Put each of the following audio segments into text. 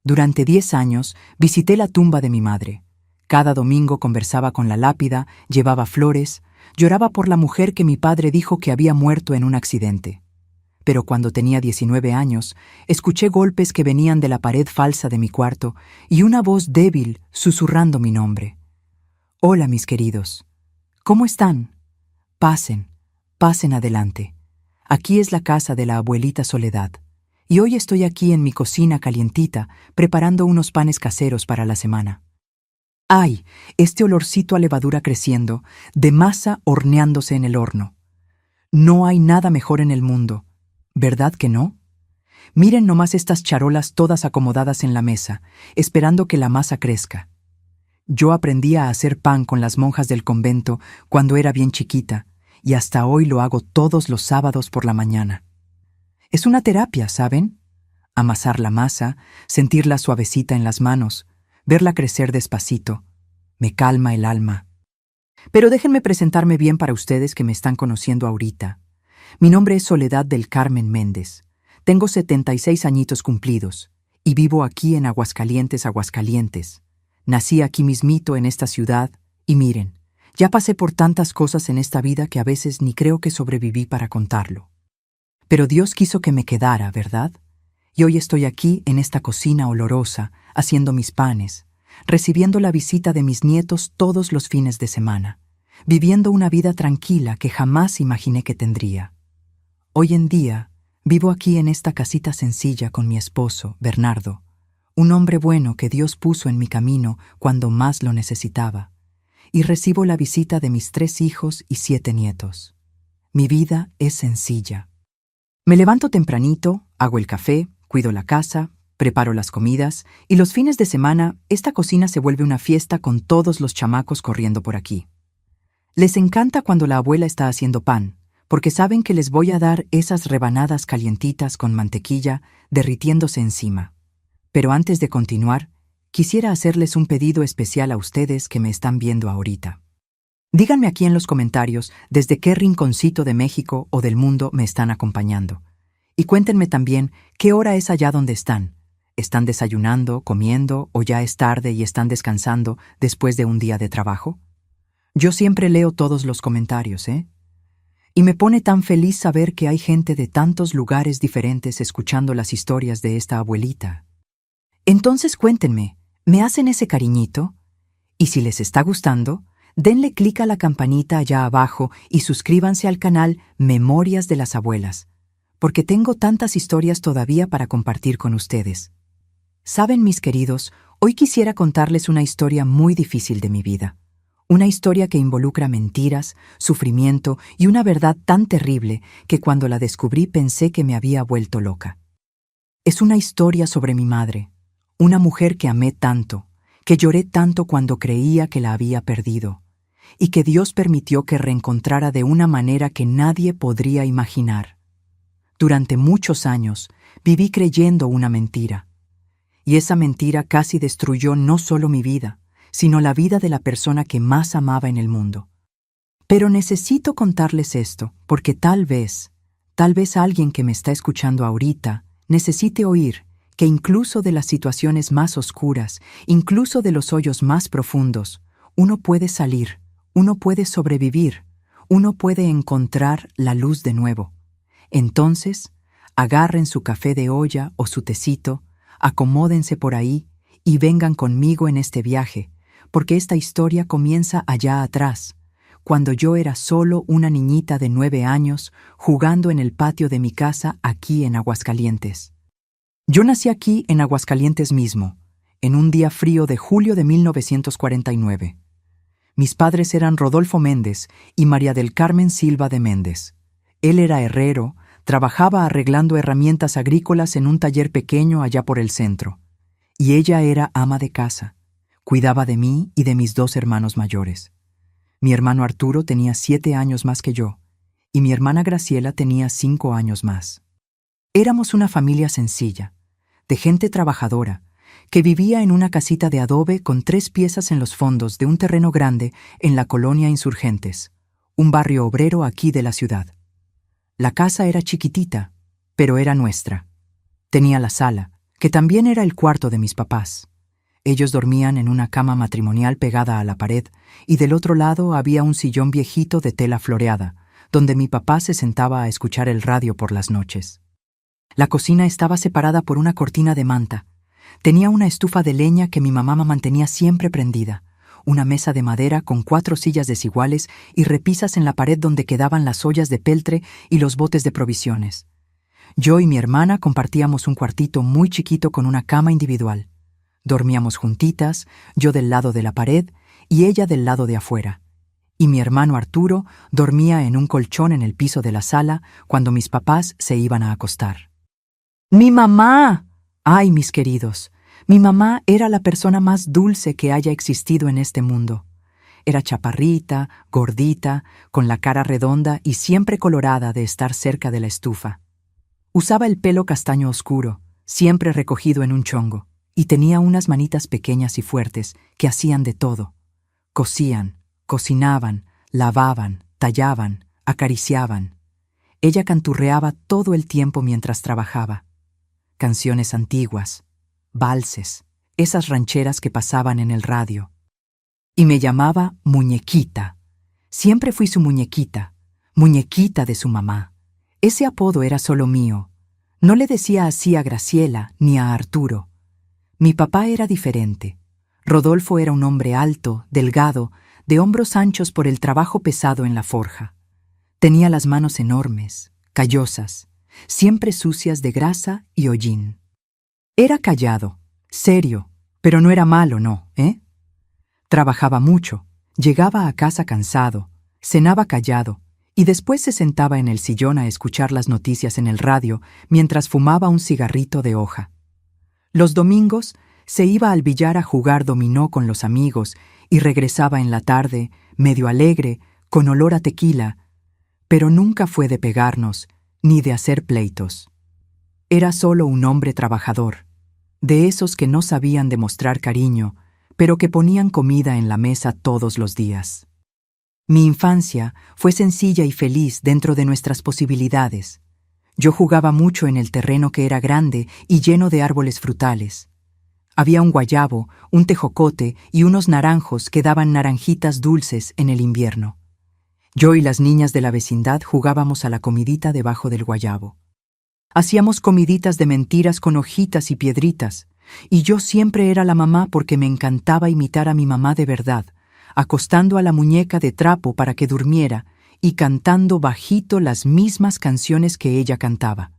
Durante 10 años visité la tumba de mi madre. Cada domingo conversaba con la lápida, llevaba flores, lloraba por la mujer que mi padre dijo que había muerto en un accidente. Pero cuando tenía 19 años, escuché golpes que venían de la pared falsa de mi cuarto y una voz débil susurrando mi nombre. «Hola, mis queridos. ¿Cómo están? Pasen, pasen adelante. Aquí es la casa de la abuelita Soledad. Y hoy estoy aquí en mi cocina calientita, preparando unos panes caseros para la semana. ¡Ay! Este olorcito a levadura creciendo, de masa horneándose en el horno. No hay nada mejor en el mundo, ¿verdad que no? Miren nomás estas charolas todas acomodadas en la mesa, esperando que la masa crezca. Yo aprendí a hacer pan con las monjas del convento cuando era bien chiquita, y hasta hoy lo hago todos los sábados por la mañana. Es una terapia, ¿saben? Amasar la masa, sentirla suavecita en las manos, verla crecer despacito, me calma el alma. Pero déjenme presentarme bien para ustedes que me están conociendo ahorita. Mi nombre es Soledad del Carmen Méndez. Tengo 76 añitos cumplidos y vivo aquí en Aguascalientes, Aguascalientes. Nací aquí mismito en esta ciudad y miren, ya pasé por tantas cosas en esta vida que a veces ni creo que sobreviví para contarlo. Pero Dios quiso que me quedara, ¿verdad? Y hoy estoy aquí en esta cocina olorosa, haciendo mis panes, recibiendo la visita de mis nietos todos los fines de semana, viviendo una vida tranquila que jamás imaginé que tendría. Hoy en día, vivo aquí en esta casita sencilla con mi esposo, Bernardo, un hombre bueno que Dios puso en mi camino cuando más lo necesitaba, y recibo la visita de mis 3 hijos y 7 nietos. Mi vida es sencilla. Me levanto tempranito, hago el café, cuido la casa, preparo las comidas y los fines de semana esta cocina se vuelve una fiesta con todos los chamacos corriendo por aquí. Les encanta cuando la abuela está haciendo pan, porque saben que les voy a dar esas rebanadas calientitas con mantequilla derritiéndose encima. Pero antes de continuar, quisiera hacerles un pedido especial a ustedes que me están viendo ahorita. Díganme aquí en los comentarios desde qué rinconcito de México o del mundo me están acompañando. Y cuéntenme también qué hora es allá donde están. ¿Están desayunando, comiendo o ya es tarde y están descansando después de un día de trabajo? Yo siempre leo todos los comentarios, ¿eh? Y me pone tan feliz saber que hay gente de tantos lugares diferentes escuchando las historias de esta abuelita. Entonces cuéntenme, ¿me hacen ese cariñito? Y si les está gustando, denle clic a la campanita allá abajo y suscríbanse al canal Memorias de las Abuelas, porque tengo tantas historias todavía para compartir con ustedes. Saben, mis queridos, hoy quisiera contarles una historia muy difícil de mi vida. Una historia que involucra mentiras, sufrimiento y una verdad tan terrible que cuando la descubrí pensé que me había vuelto loca. Es una historia sobre mi madre, una mujer que amé tanto, que lloré tanto cuando creía que la había perdido, y que Dios permitió que reencontrara de una manera que nadie podría imaginar. Durante muchos años viví creyendo una mentira, y esa mentira casi destruyó no solo mi vida, sino la vida de la persona que más amaba en el mundo. Pero necesito contarles esto, porque tal vez alguien que me está escuchando ahorita necesite oír que incluso de las situaciones más oscuras, incluso de los hoyos más profundos, uno puede salir, uno puede sobrevivir, uno puede encontrar la luz de nuevo. Entonces, agarren su café de olla o su tecito, acomódense por ahí y vengan conmigo en este viaje, porque esta historia comienza allá atrás, cuando yo era solo una niñita de 9 años jugando en el patio de mi casa aquí en Aguascalientes. Yo nací aquí en Aguascalientes mismo, en un día frío de julio de 1949. Mis padres eran Rodolfo Méndez y María del Carmen Silva de Méndez. Él era herrero, trabajaba arreglando herramientas agrícolas en un taller pequeño allá por el centro. Y ella era ama de casa. Cuidaba de mí y de mis 2 hermanos mayores. Mi hermano Arturo tenía 7 años más que yo, y mi hermana Graciela tenía 5 años más. Éramos una familia sencilla, de gente trabajadora, que vivía en una casita de adobe con 3 piezas en los fondos de un terreno grande en la colonia Insurgentes, un barrio obrero aquí de la ciudad. La casa era chiquitita, pero era nuestra. Tenía la sala, que también era el cuarto de mis papás. Ellos dormían en una cama matrimonial pegada a la pared, y del otro lado había un sillón viejito de tela floreada, donde mi papá se sentaba a escuchar el radio por las noches. La cocina estaba separada por una cortina de manta. Tenía una estufa de leña que mi mamá mantenía siempre prendida, una mesa de madera con 4 sillas desiguales y repisas en la pared donde quedaban las ollas de peltre y los botes de provisiones. Yo y mi hermana compartíamos un cuartito muy chiquito con una cama individual. Dormíamos juntitas, yo del lado de la pared y ella del lado de afuera. Y mi hermano Arturo dormía en un colchón en el piso de la sala cuando mis papás se iban a acostar. ¡Mi mamá! ¡Ay, mis queridos! Mi mamá era la persona más dulce que haya existido en este mundo. Era chaparrita, gordita, con la cara redonda y siempre colorada de estar cerca de la estufa. Usaba el pelo castaño oscuro, siempre recogido en un chongo, y tenía unas manitas pequeñas y fuertes que hacían de todo. Cosían, cocinaban, lavaban, tallaban, acariciaban. Ella canturreaba todo el tiempo mientras trabajaba. Canciones antiguas, valses, esas rancheras que pasaban en el radio. Y me llamaba muñequita. Siempre fui su muñequita, muñequita de su mamá. Ese apodo era solo mío. No le decía así a Graciela ni a Arturo. Mi papá era diferente. Rodolfo era un hombre alto, delgado, de hombros anchos por el trabajo pesado en la forja. Tenía las manos enormes, callosas, siempre sucias de grasa y hollín. Era callado, serio, pero no era malo, no, ¿eh? Trabajaba mucho, llegaba a casa cansado, cenaba callado y después se sentaba en el sillón a escuchar las noticias en el radio mientras fumaba un cigarrito de hoja. Los domingos se iba al billar a jugar dominó con los amigos y regresaba en la tarde, medio alegre, con olor a tequila, pero nunca fue de pegarnos ni de hacer pleitos. Era solo un hombre trabajador, de esos que no sabían demostrar cariño, pero que ponían comida en la mesa todos los días. Mi infancia fue sencilla y feliz dentro de nuestras posibilidades. Yo jugaba mucho en el terreno que era grande y lleno de árboles frutales. Había un guayabo, un tejocote y unos naranjos que daban naranjitas dulces en el invierno. Yo y las niñas de la vecindad jugábamos a la comidita debajo del guayabo. Hacíamos comiditas de mentiras con hojitas y piedritas, y yo siempre era la mamá porque me encantaba imitar a mi mamá de verdad, acostando a la muñeca de trapo para que durmiera y cantando bajito las mismas canciones que ella cantaba.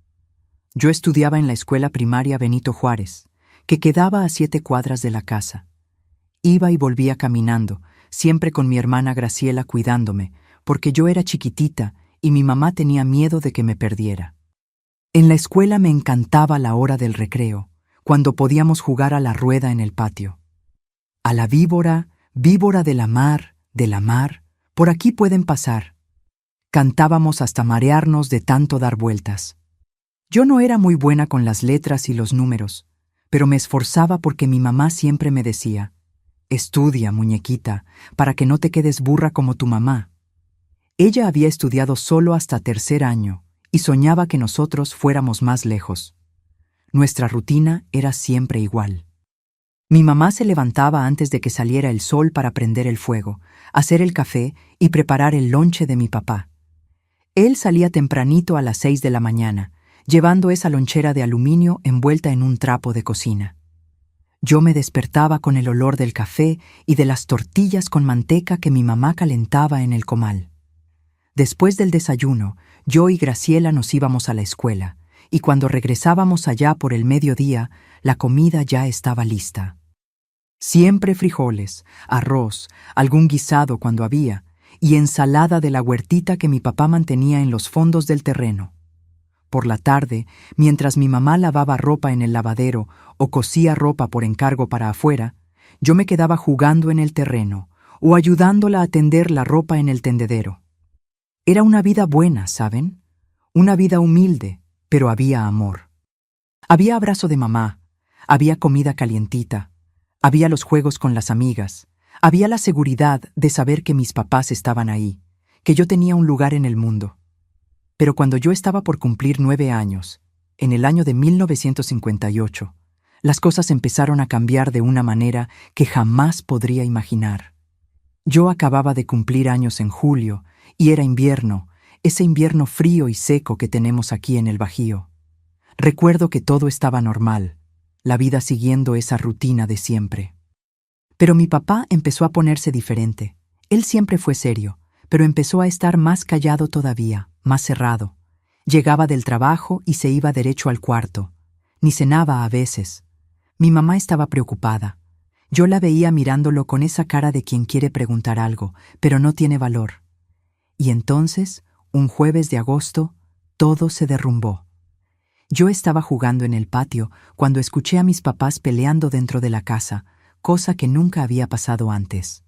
Yo estudiaba en la escuela primaria Benito Juárez, que quedaba a 7 cuadras de la casa. Iba y volvía caminando, siempre con mi hermana Graciela cuidándome, porque yo era chiquitita y mi mamá tenía miedo de que me perdiera. En la escuela me encantaba la hora del recreo, cuando podíamos jugar a la rueda en el patio. A la víbora, víbora de la mar, por aquí pueden pasar. Cantábamos hasta marearnos de tanto dar vueltas. Yo no era muy buena con las letras y los números, pero me esforzaba porque mi mamá siempre me decía: «Estudia, muñequita, para que no te quedes burra como tu mamá». Ella había estudiado solo hasta 3er año y soñaba que nosotros fuéramos más lejos. Nuestra rutina era siempre igual. Mi mamá se levantaba antes de que saliera el sol para prender el fuego, hacer el café y preparar el lonche de mi papá. Él salía tempranito a las 6 de la mañana, llevando esa lonchera de aluminio envuelta en un trapo de cocina. Yo me despertaba con el olor del café y de las tortillas con manteca que mi mamá calentaba en el comal. Después del desayuno, yo y Graciela nos íbamos a la escuela, y cuando regresábamos allá por el mediodía, la comida ya estaba lista. Siempre frijoles, arroz, algún guisado cuando había, y ensalada de la huertita que mi papá mantenía en los fondos del terreno. Por la tarde, mientras mi mamá lavaba ropa en el lavadero o cosía ropa por encargo para afuera, yo me quedaba jugando en el terreno o ayudándola a tender la ropa en el tendedero. Era una vida buena, ¿saben? Una vida humilde, pero había amor. Había abrazo de mamá, había comida calientita, había los juegos con las amigas, había la seguridad de saber que mis papás estaban ahí, que yo tenía un lugar en el mundo. Pero cuando yo estaba por cumplir 9 años, en el año de 1958, Las cosas empezaron a cambiar de una manera que jamás podría imaginar. Yo acababa de cumplir años en julio, y era invierno, ese invierno frío y seco que tenemos aquí en el Bajío. Recuerdo que todo estaba normal, la vida siguiendo esa rutina de siempre. Pero mi papá empezó a ponerse diferente. Él siempre fue serio, pero empezó a estar más callado todavía, más cerrado. Llegaba del trabajo y se iba derecho al cuarto. Ni cenaba a veces. Mi mamá estaba preocupada. Yo la veía mirándolo con esa cara de quien quiere preguntar algo, pero no tiene valor. Y entonces, un jueves de agosto, todo se derrumbó. Yo estaba jugando en el patio cuando escuché a mis papás peleando dentro de la casa, cosa que nunca había pasado antes.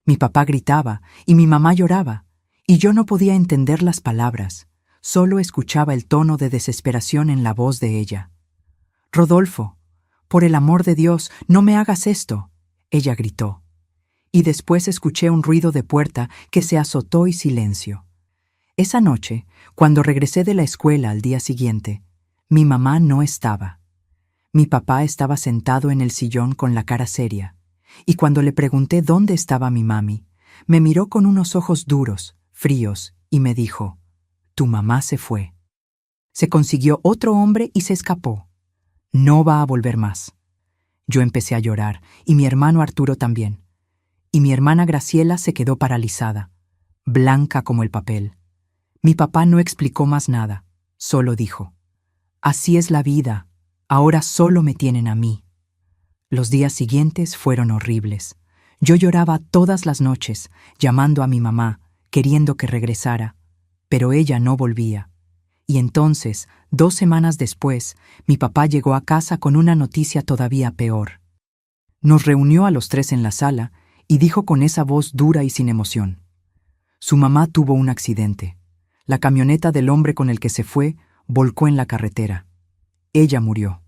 Mi papá gritaba y mi mamá lloraba, y yo no podía entender las palabras, solo escuchaba el tono de desesperación en la voz de ella. «Rodolfo, por el amor de Dios, no me hagas esto», ella gritó. Y después escuché un ruido de puerta que se azotó y silencio. Esa noche, cuando regresé de la escuela al día siguiente, mi mamá no estaba. Mi papá estaba sentado en el sillón con la cara seria, y cuando le pregunté dónde estaba mi mami, me miró con unos ojos duros, fríos, y me dijo: «Tu mamá se fue. Se consiguió otro hombre y se escapó. No va a volver más». Yo empecé a llorar, y mi hermano Arturo también. Y mi hermana Graciela se quedó paralizada, blanca como el papel. Mi papá no explicó más nada, solo dijo: «Así es la vida, ahora solo me tienen a mí». Los días siguientes fueron horribles. Yo lloraba todas las noches, llamando a mi mamá, queriendo que regresara, pero ella no volvía. Y entonces, 2 semanas después, mi papá llegó a casa con una noticia todavía peor. Nos reunió a los 3 en la sala y dijo con esa voz dura y sin emoción: «Su mamá tuvo un accidente. La camioneta del hombre con el que se fue volcó en la carretera. Ella murió.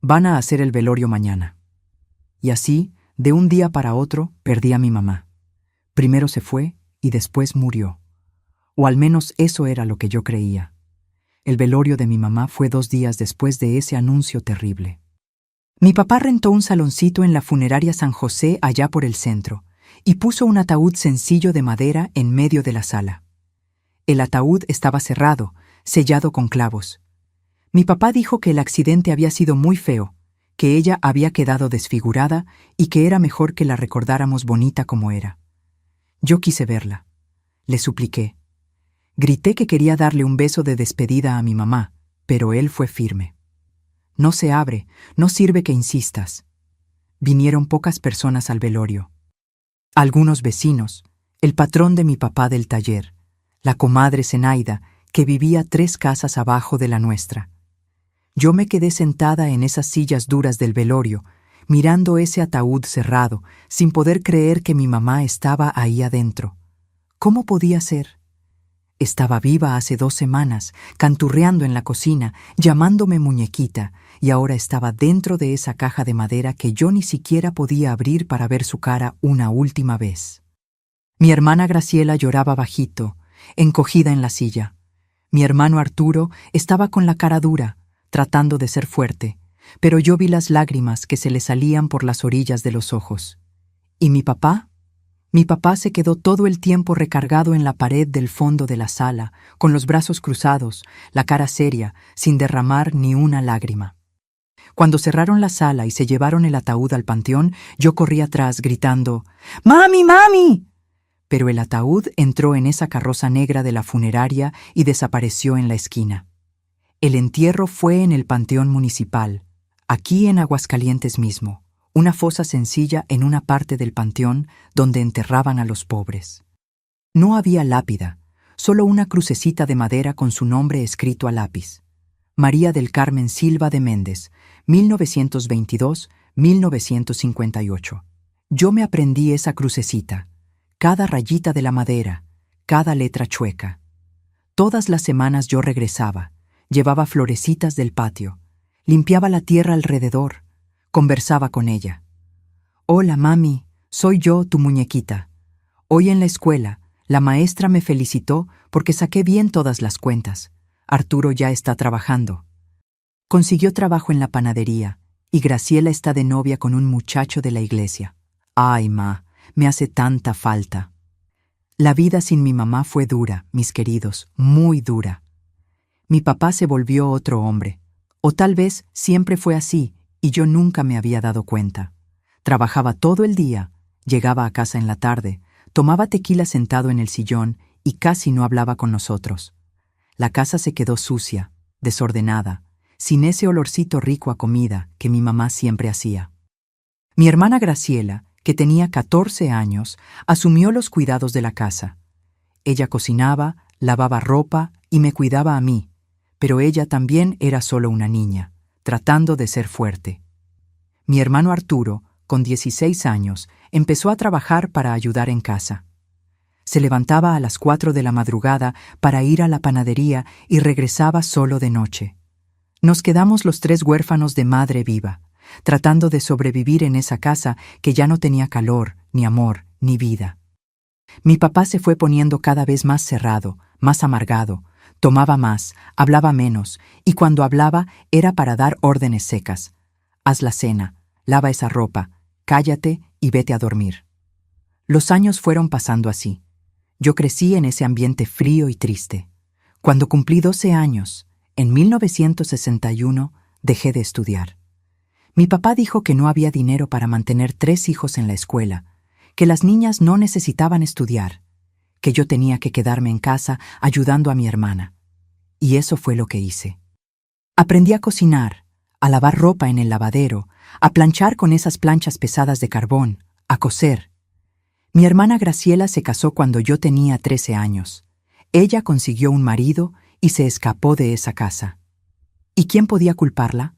Van a hacer el velorio mañana». Y así, de un día para otro, perdí a mi mamá. Primero se fue y después murió. O al menos eso era lo que yo creía. El velorio de mi mamá fue 2 días después de ese anuncio terrible. Mi papá rentó un saloncito en la funeraria San José allá por el centro y puso un ataúd sencillo de madera en medio de la sala. El ataúd estaba cerrado, sellado con clavos. Mi papá dijo que el accidente había sido muy feo, que ella había quedado desfigurada y que era mejor que la recordáramos bonita como era. Yo quise verla. Le supliqué. Grité que quería darle un beso de despedida a mi mamá, pero él fue firme. «No se abre, no sirve que insistas». Vinieron pocas personas al velorio. Algunos vecinos, el patrón de mi papá del taller, la comadre Zenaida, que vivía 3 casas abajo de la nuestra. Yo me quedé sentada en esas sillas duras del velorio, mirando ese ataúd cerrado, sin poder creer que mi mamá estaba ahí adentro. ¿Cómo podía ser? Estaba viva hace 2 semanas, canturreando en la cocina, llamándome muñequita, y ahora estaba dentro de esa caja de madera que yo ni siquiera podía abrir para ver su cara una última vez. Mi hermana Graciela lloraba bajito, encogida en la silla. Mi hermano Arturo estaba con la cara dura, tratando de ser fuerte, pero yo vi las lágrimas que se le salían por las orillas de los ojos. ¿Y mi papá? Mi papá se quedó todo el tiempo recargado en la pared del fondo de la sala, con los brazos cruzados, la cara seria, sin derramar ni una lágrima. Cuando cerraron la sala y se llevaron el ataúd al panteón, yo corrí atrás gritando: «¡Mami, mami!». Pero el ataúd entró en esa carroza negra de la funeraria y desapareció en la esquina. El entierro fue en el panteón municipal, aquí en Aguascalientes mismo. Una fosa sencilla en una parte del panteón donde enterraban a los pobres. No había lápida, solo una crucecita de madera con su nombre escrito a lápiz. María del Carmen Silva de Méndez, 1922-1958. Yo me aprendí esa crucecita, cada rayita de la madera, cada letra chueca. Todas las semanas yo regresaba, llevaba florecitas del patio, limpiaba la tierra alrededor, conversaba con ella. «Hola, mami, soy yo, tu muñequita. Hoy en la escuela, la maestra me felicitó porque saqué bien todas las cuentas. Arturo ya está trabajando. Consiguió trabajo en la panadería Y Graciela está de novia con un muchacho de la iglesia. Ay, ma, me hace tanta falta. La vida sin mi mamá fue dura, mis queridos, muy dura. Mi papá se volvió otro hombre. O tal vez siempre fue así y yo nunca me había dado cuenta. Trabajaba todo el día, llegaba a casa en la tarde, tomaba tequila sentado en el sillón y casi no hablaba con nosotros. La casa se quedó sucia, desordenada, sin ese olorcito rico a comida que mi mamá siempre hacía. Mi hermana Graciela, que tenía 14 años, asumió los cuidados de la casa. Ella cocinaba, lavaba ropa y me cuidaba a mí, pero ella también era solo una niña, tratando de ser fuerte. Mi hermano Arturo, con 16 años, empezó a trabajar para ayudar en casa. Se levantaba a las 4 de la madrugada para ir a la panadería y regresaba solo de noche. Nos quedamos los 3 huérfanos de madre viva, tratando de sobrevivir en esa casa que ya no tenía calor, ni amor, ni vida. Mi papá se fue poniendo cada vez más cerrado, más amargado, tomaba más, hablaba menos, y cuando hablaba era para dar órdenes secas. Haz la cena, lava esa ropa, cállate y vete a dormir. Los años fueron pasando así. Yo crecí en ese ambiente frío y triste. Cuando cumplí 12 años, en 1961, dejé de estudiar. Mi papá dijo que no había dinero para mantener 3 hijos en la escuela, que las niñas no necesitaban estudiar, que yo tenía que quedarme en casa ayudando a mi hermana. Y eso fue lo que hice. Aprendí a cocinar, a lavar ropa en el lavadero, a planchar con esas planchas pesadas de carbón, a coser. Mi hermana Graciela se casó cuando yo tenía 13 años. Ella consiguió un marido y se escapó de esa casa. ¿Y quién podía culparla?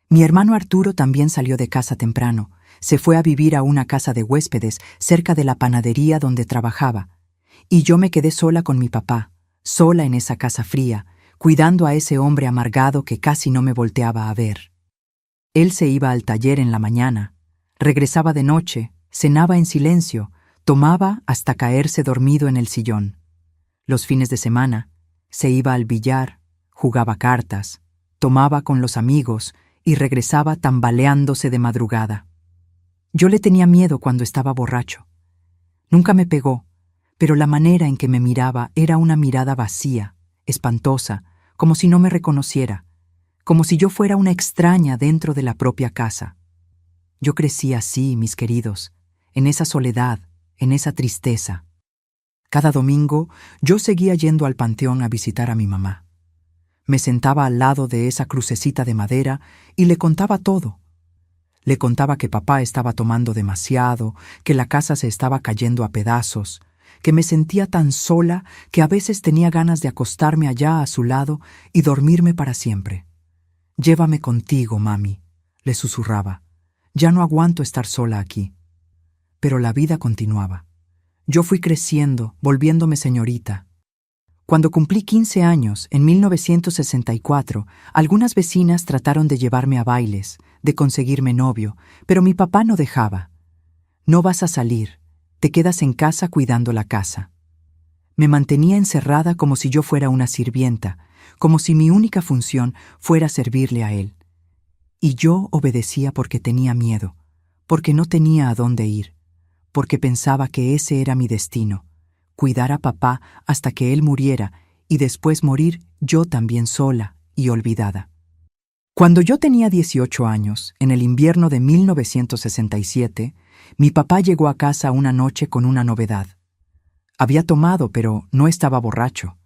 Mi hermano Arturo también salió de casa temprano. Se fue a vivir a una casa de huéspedes cerca de la panadería donde trabajaba. Y yo me quedé sola con mi papá, sola en esa casa fría, cuidando a ese hombre amargado que casi no me volteaba a ver. Él se iba al taller en la mañana, regresaba de noche, cenaba en silencio, tomaba hasta caerse dormido en el sillón. Los fines de semana, se iba al billar, jugaba cartas, tomaba con los amigos y regresaba tambaleándose de madrugada. Yo le tenía miedo cuando estaba borracho. Nunca me pegó, pero la manera en que me miraba era una mirada vacía, espantosa, como si no me reconociera, como si yo fuera una extraña dentro de la propia casa. Yo crecí así, mis queridos, en esa soledad, en esa tristeza. Cada domingo yo seguía yendo al panteón a visitar a mi mamá. Me sentaba al lado de esa crucecita de madera y le contaba todo. Le contaba que papá estaba tomando demasiado, que la casa se estaba cayendo a pedazos, que me sentía tan sola que a veces tenía ganas de acostarme allá a su lado y dormirme para siempre. «Llévame contigo, mami», le susurraba. «Ya no aguanto estar sola aquí». Pero la vida continuaba. Yo fui creciendo, volviéndome señorita. Cuando cumplí 15 años, en 1964, algunas vecinas trataron de llevarme a bailes, de conseguirme novio, pero mi papá no dejaba. «No vas a salir, te quedas en casa cuidando la casa». Me mantenía encerrada como si yo fuera una sirvienta, como si mi única función fuera servirle a él. Y yo obedecía porque tenía miedo, porque no tenía a dónde ir, porque pensaba que ese era mi destino, cuidar a papá hasta que él muriera y después morir yo también sola y olvidada. Cuando yo tenía 18 años, en el invierno de 1967, mi papá llegó a casa una noche con una novedad. Había tomado, pero no estaba borracho.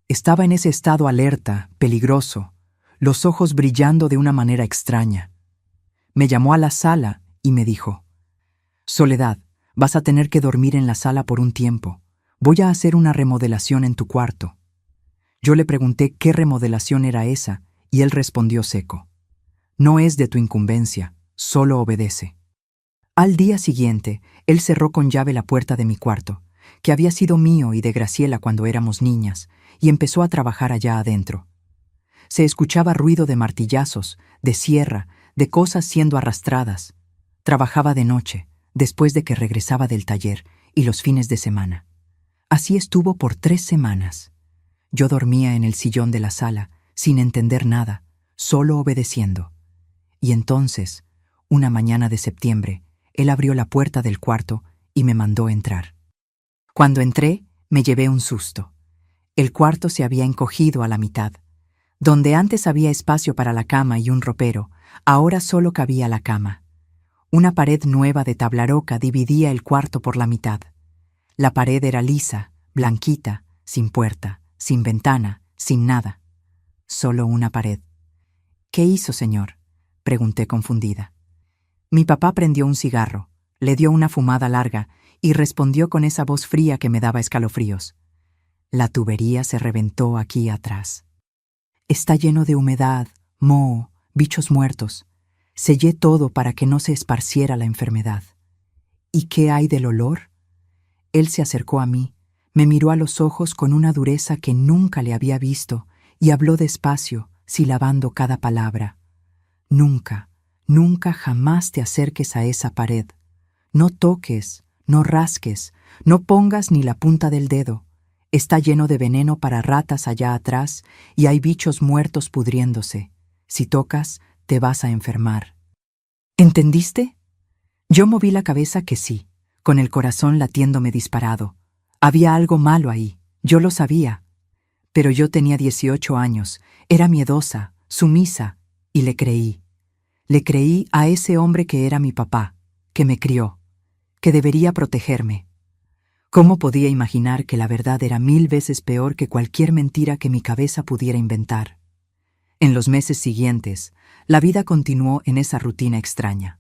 Estaba en ese estado alerta, peligroso, los ojos brillando de una manera extraña. Me llamó a la sala y me dijo: «Soledad, vas a tener que dormir en la sala por un tiempo. Voy a hacer una remodelación en tu cuarto». Yo le pregunté qué remodelación era esa y él respondió seco: «No es de tu incumbencia, solo obedece». Al día siguiente, él cerró con llave la puerta de mi cuarto, que había sido mío y de Graciela cuando éramos niñas, y empezó a trabajar allá adentro. Se escuchaba ruido de martillazos, de sierra, de cosas siendo arrastradas. Trabajaba de noche, después de que regresaba del taller, y los fines de semana. Así estuvo por 3 semanas. Yo dormía en el sillón de la sala, sin entender nada, solo obedeciendo. Y entonces, una mañana de septiembre, él abrió la puerta del cuarto y me mandó entrar. Cuando entré, me llevé un susto. El cuarto se había encogido a la mitad. Donde antes había espacio para la cama y un ropero, ahora solo cabía la cama. Una pared nueva de tablaroca dividía el cuarto por la mitad. La pared era lisa, blanquita, sin puerta, sin ventana, sin nada. Solo una pared. «¿Qué hizo, señor?», pregunté confundida. Mi papá prendió un cigarro, le dio una fumada larga y respondió con esa voz fría que me daba escalofríos. «La tubería se reventó aquí atrás. Está lleno de humedad, moho, bichos muertos. Sellé todo para que no se esparciera la enfermedad». «¿Y qué hay del olor?». Él se acercó a mí, me miró a los ojos con una dureza que nunca le había visto y habló despacio, silabando cada palabra. «Nunca, nunca jamás te acerques a esa pared. No toques, no rasques, no pongas ni la punta del dedo. Está lleno de veneno para ratas allá atrás y hay bichos muertos pudriéndose. Si tocas, te vas a enfermar». «¿Entendiste?». Yo moví la cabeza que sí, con el corazón latiéndome disparado. Había algo malo ahí, yo lo sabía. Pero yo tenía 18 años, era miedosa, sumisa, y le creí. Le creí a ese hombre que era mi papá, que me crió, que debería protegerme. ¿Cómo podía imaginar que la verdad era 1000 veces peor que cualquier mentira que mi cabeza pudiera inventar? En los meses siguientes, la vida continuó en esa rutina extraña.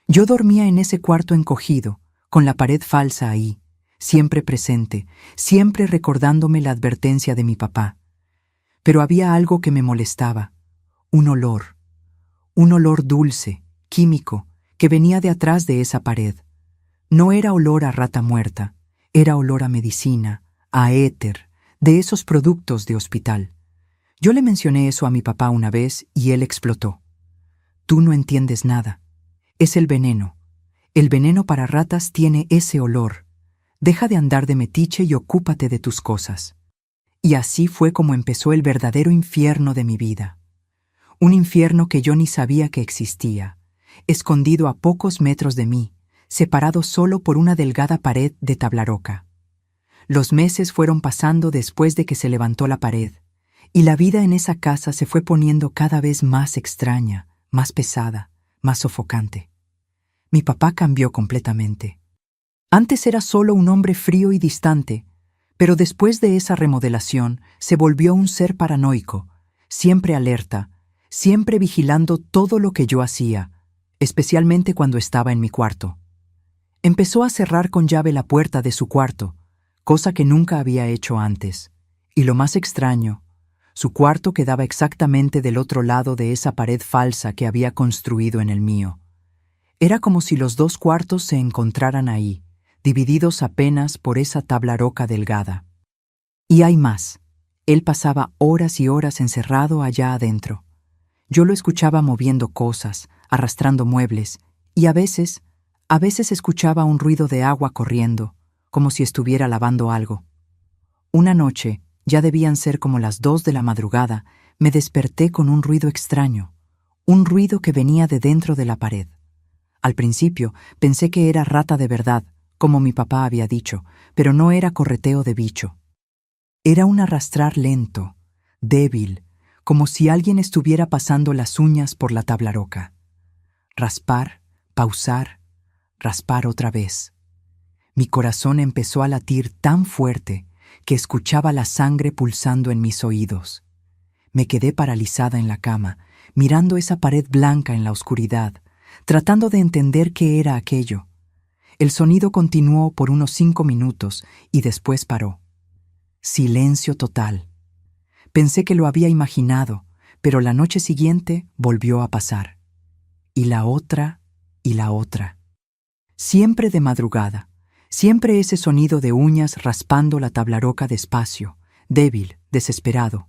Yo dormía en ese cuarto encogido, con la pared falsa ahí, siempre presente, siempre recordándome la advertencia de mi papá. Pero había algo que me molestaba, un olor dulce, químico, que venía de atrás de esa pared. No era olor a rata muerta, era olor a medicina, a éter, de esos productos de hospital. Yo le mencioné eso a mi papá una vez y él explotó. «Tú no entiendes nada. Es el veneno. El veneno para ratas tiene ese olor. Deja de andar de metiche y ocúpate de tus cosas». Y así fue como empezó el verdadero infierno de mi vida. Un infierno que yo ni sabía que existía, escondido a pocos metros de mí, separado solo por una delgada pared de tablaroca. Los meses fueron pasando después de que se levantó la pared, y la vida en esa casa se fue poniendo cada vez más extraña, más pesada, más sofocante. Mi papá cambió completamente. Antes era solo un hombre frío y distante, pero después de esa remodelación se volvió un ser paranoico, siempre alerta, siempre vigilando todo lo que yo hacía, especialmente cuando estaba en mi cuarto. Empezó a cerrar con llave la puerta de su cuarto, cosa que nunca había hecho antes. Y lo más extraño, su cuarto quedaba exactamente del otro lado de esa pared falsa que había construido en el mío. Era como si los dos cuartos se encontraran ahí, divididos apenas por esa tablaroca delgada. Y hay más. Él pasaba horas y horas encerrado allá adentro. Yo lo escuchaba moviendo cosas, arrastrando muebles, y a veces escuchaba un ruido de agua corriendo, como si estuviera lavando algo. Una noche, ya debían ser como las 2 de la madrugada, me desperté con un ruido extraño, un ruido que venía de dentro de la pared. Al principio pensé que era rata de verdad, como mi papá había dicho, pero no era correteo de bicho. Era un arrastrar lento, débil, como si alguien estuviera pasando las uñas por la tablaroca. Raspar, pausar, raspar otra vez. Mi corazón empezó a latir tan fuerte que escuchaba la sangre pulsando en mis oídos. Me quedé paralizada en la cama, mirando esa pared blanca en la oscuridad, tratando de entender qué era aquello. El sonido continuó por unos 5 minutos y después paró. Silencio total. Pensé que lo había imaginado, pero la noche siguiente volvió a pasar. Y la otra, y la otra. Siempre de madrugada, siempre ese sonido de uñas raspando la tablaroca despacio, débil, desesperado.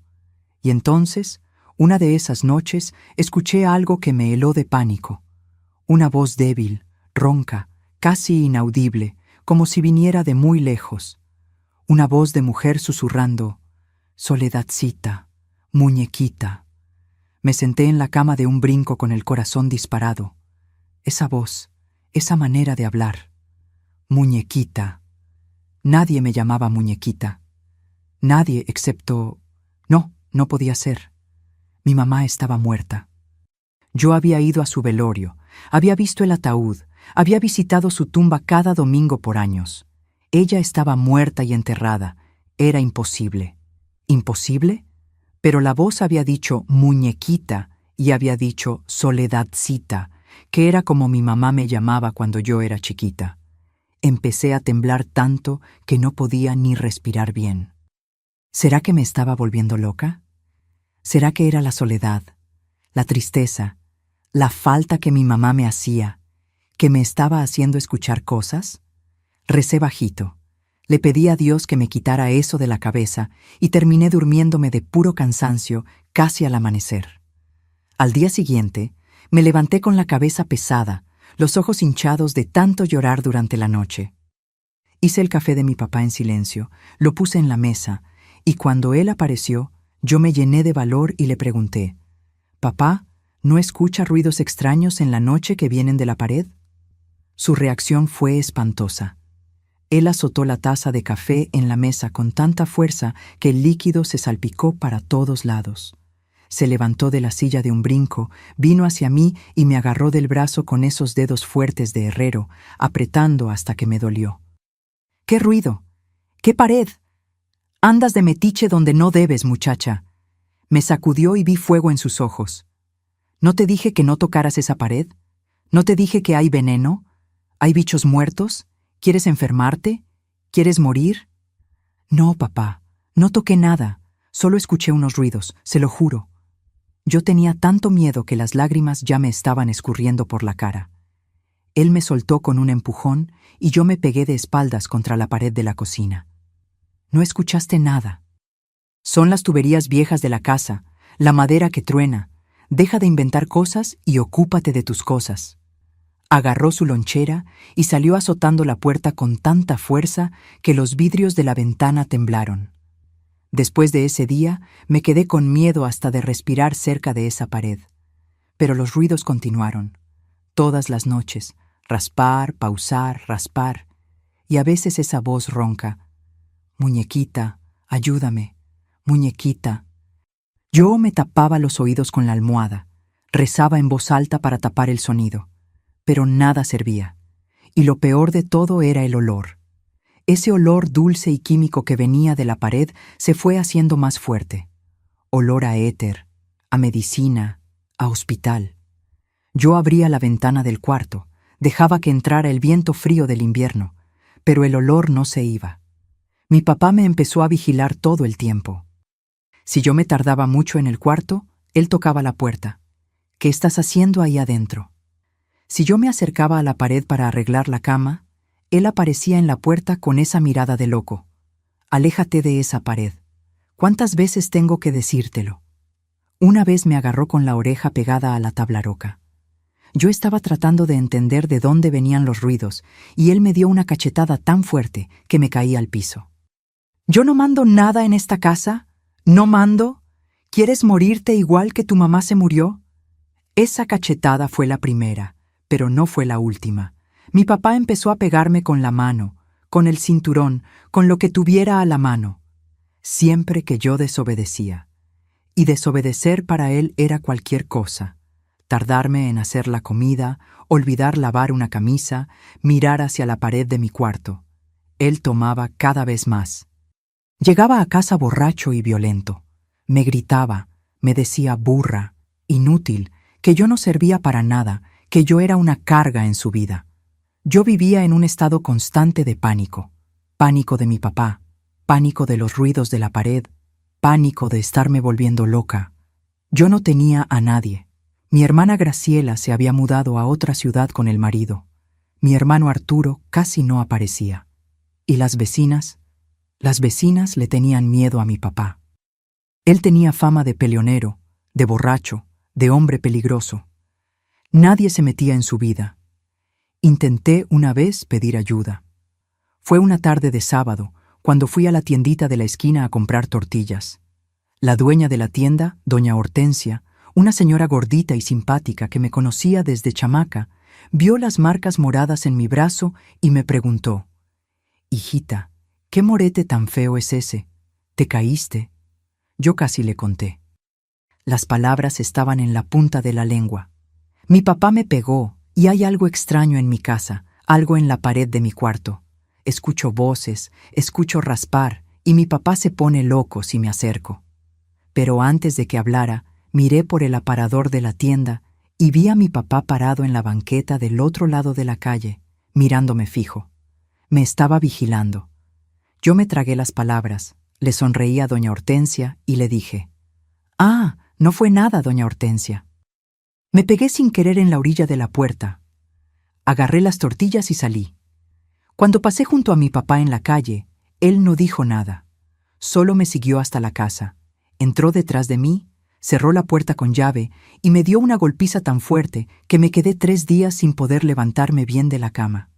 Y entonces, una de esas noches, escuché algo que me heló de pánico. Una voz débil, ronca, casi inaudible, como si viniera de muy lejos. Una voz de mujer susurrando: «Soledadcita, muñequita». Me senté en la cama de un brinco con el corazón disparado. Esa voz, esa manera de hablar. Muñequita. Nadie me llamaba muñequita. Nadie excepto... No podía ser. Mi mamá estaba muerta. Yo había ido a su velorio, había visto el ataúd, había visitado su tumba cada domingo por años. Ella estaba muerta y enterrada. Era imposible. ¿Imposible? Pero la voz había dicho muñequita y había dicho soledadcita, que era como mi mamá me llamaba cuando yo era chiquita. Empecé a temblar tanto que no podía ni respirar bien. ¿Será que me estaba volviendo loca? ¿Será que era la soledad, la tristeza, la falta que mi mamá me hacía, que me estaba haciendo escuchar cosas? Recé bajito. Le pedí a Dios que me quitara eso de la cabeza y terminé durmiéndome de puro cansancio casi al amanecer. Al día siguiente, me levanté con la cabeza pesada, los ojos hinchados de tanto llorar durante la noche. Hice el café de mi papá en silencio, lo puse en la mesa, y cuando él apareció, yo me llené de valor y le pregunté, «Papá, ¿no escucha ruidos extraños en la noche que vienen de la pared?» Su reacción fue espantosa. Él azotó la taza de café en la mesa con tanta fuerza que el líquido se salpicó para todos lados. Se levantó de la silla de un brinco, vino hacia mí y me agarró del brazo con esos dedos fuertes de herrero, apretando hasta que me dolió. «¿Qué ruido? ¿Qué pared? Andas de metiche donde no debes, muchacha». Me sacudió y vi fuego en sus ojos. «¿No te dije que no tocaras esa pared? ¿No te dije que hay veneno? ¿Hay bichos muertos? ¿Quieres enfermarte? ¿Quieres morir?» «No, papá, no toqué nada, solo escuché unos ruidos, se lo juro». Yo tenía tanto miedo que las lágrimas ya me estaban escurriendo por la cara. Él me soltó con un empujón y yo me pegué de espaldas contra la pared de la cocina. «No escuchaste nada. Son las tuberías viejas de la casa, la madera que truena. Deja de inventar cosas y ocúpate de tus cosas». Agarró su lonchera y salió azotando la puerta con tanta fuerza que los vidrios de la ventana temblaron. Después de ese día, me quedé con miedo hasta de respirar cerca de esa pared. Pero los ruidos continuaron. Todas las noches, raspar, pausar, raspar. Y a veces esa voz ronca. «Muñequita, ayúdame, muñequita». Yo me tapaba los oídos con la almohada, rezaba en voz alta para tapar el sonido. Pero nada servía. Y lo peor de todo era el olor. Ese olor dulce y químico que venía de la pared se fue haciendo más fuerte. Olor a éter, a medicina, a hospital. Yo abría la ventana del cuarto, dejaba que entrara el viento frío del invierno, pero el olor no se iba. Mi papá me empezó a vigilar todo el tiempo. Si yo me tardaba mucho en el cuarto, él tocaba la puerta. «¿Qué estás haciendo ahí adentro?» Si yo me acercaba a la pared para arreglar la cama, él aparecía en la puerta con esa mirada de loco. «Aléjate de esa pared. ¿Cuántas veces tengo que decírtelo?» Una vez me agarró con la oreja pegada a la tabla roca. Yo estaba tratando de entender de dónde venían los ruidos, y él me dio una cachetada tan fuerte que me caí al piso. «¿Yo no mando nada en esta casa? ¿No mando? ¿Quieres morirte igual que tu mamá se murió?» Esa cachetada fue la primera, pero no fue la última. Mi papá empezó a pegarme con la mano, con el cinturón, con lo que tuviera a la mano, siempre que yo desobedecía. Y desobedecer para él era cualquier cosa. Tardarme en hacer la comida, olvidar lavar una camisa, mirar hacia la pared de mi cuarto. Él tomaba cada vez más. Llegaba a casa borracho y violento. Me gritaba, me decía burra, inútil, que yo no servía para nada, que yo era una carga en su vida. Yo vivía en un estado constante de pánico. Pánico de mi papá, pánico de los ruidos de la pared, pánico de estarme volviendo loca. Yo no tenía a nadie. Mi hermana Graciela se había mudado a otra ciudad con el marido. Mi hermano Arturo casi no aparecía. ¿Y las vecinas? Las vecinas le tenían miedo a mi papá. Él tenía fama de peleonero, de borracho, de hombre peligroso. Nadie se metía en su vida. Intenté una vez pedir ayuda. Fue una tarde de sábado, cuando fui a la tiendita de la esquina a comprar tortillas. La dueña de la tienda, doña Hortensia, Una señora gordita y simpática que me conocía desde chamaca, vio las marcas moradas en mi brazo y me preguntó: «Hijita, ¿qué morete tan feo es ese? ¿Te caíste?». Yo casi le conté. Las palabras estaban en la punta de la lengua. Mi papá me pegó y hay algo extraño en mi casa, algo en la pared de mi cuarto. Escucho voces, escucho raspar y mi papá se pone loco si me acerco. Pero antes de que hablara, miré por el aparador de la tienda y vi a mi papá parado en la banqueta del otro lado de la calle, mirándome fijo. Me estaba vigilando. Yo me tragué las palabras, le sonreí a doña Hortensia y le dije: «Ah, no fue nada, doña Hortensia». Me pegué sin querer en la orilla de la puerta. Agarré las tortillas y salí. Cuando pasé junto a mi papá en la calle, él no dijo nada. Solo me siguió hasta la casa. Entró detrás de mí, cerró la puerta con llave y me dio una golpiza tan fuerte que me quedé 3 días sin poder levantarme bien de la cama.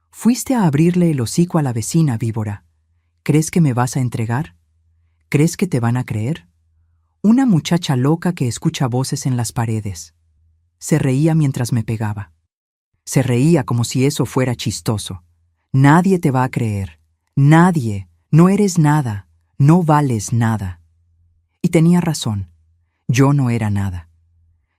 «Fuiste a abrirle el hocico a la vecina, víbora. ¿Crees que me vas a entregar? ¿Crees que te van a creer? Una muchacha loca que escucha voces en las paredes». Se reía mientras me pegaba. Se reía como si eso fuera chistoso. «Nadie te va a creer. Nadie. No eres nada. No vales nada». Y tenía razón. Yo no era nada.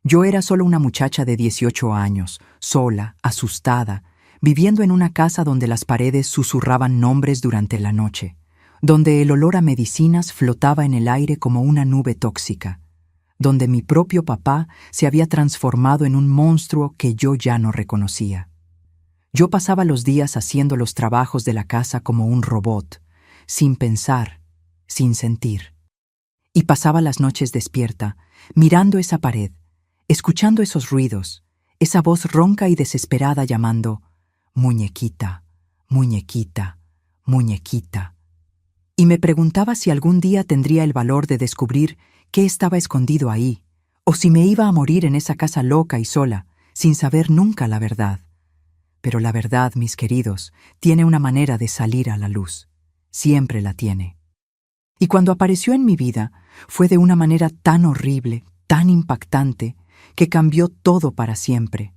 Yo era solo una muchacha de 18 años, sola, asustada, viviendo en una casa donde las paredes susurraban nombres durante la noche, donde el olor a medicinas flotaba en el aire como una nube tóxica, donde mi propio papá se había transformado en un monstruo que yo ya no reconocía. Yo pasaba los días haciendo los trabajos de la casa como un robot, sin pensar, sin sentir. Y pasaba las noches despierta, mirando esa pared, escuchando esos ruidos, esa voz ronca y desesperada llamando: «Muñequita, muñequita, muñequita». Y me preguntaba si algún día tendría el valor de descubrir qué estaba escondido ahí, o si me iba a morir en esa casa loca y sola, sin saber nunca la verdad. Pero la verdad, mis queridos, tiene una manera de salir a la luz. Siempre la tiene. Y cuando apareció en mi vida, fue de una manera tan horrible, tan impactante, que cambió todo para siempre.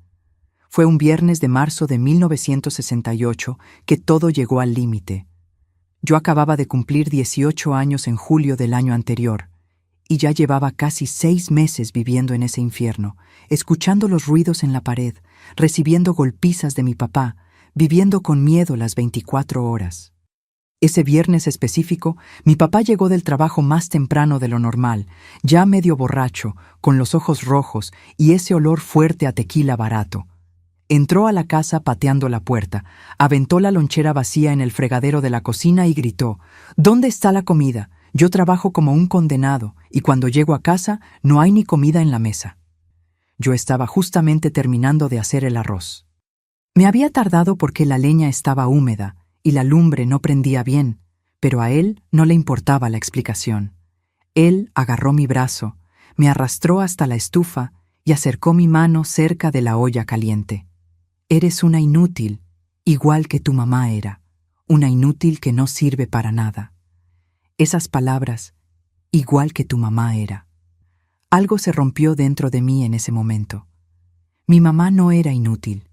Fue un viernes de marzo de 1968 que todo llegó al límite. Yo acababa de cumplir 18 años en julio del año anterior, y ya llevaba casi 6 meses viviendo en ese infierno, escuchando los ruidos en la pared, recibiendo golpizas de mi papá, viviendo con miedo las 24 horas. Ese viernes específico, mi papá llegó del trabajo más temprano de lo normal, ya medio borracho, con los ojos rojos y ese olor fuerte a tequila barato. Entró a la casa pateando la puerta, aventó la lonchera vacía en el fregadero de la cocina y gritó: «¿Dónde está la comida? Yo trabajo como un condenado, y cuando llego a casa no hay ni comida en la mesa». Yo estaba justamente terminando de hacer el arroz. Me había tardado porque la leña estaba húmeda y la lumbre no prendía bien, pero a él no le importaba la explicación. Él agarró mi brazo, me arrastró hasta la estufa y acercó mi mano cerca de la olla caliente. «Eres una inútil, igual que tu mamá era, una inútil que no sirve para nada». Esas palabras, igual que tu mamá era. Algo se rompió dentro de mí en ese momento. Mi mamá no era inútil.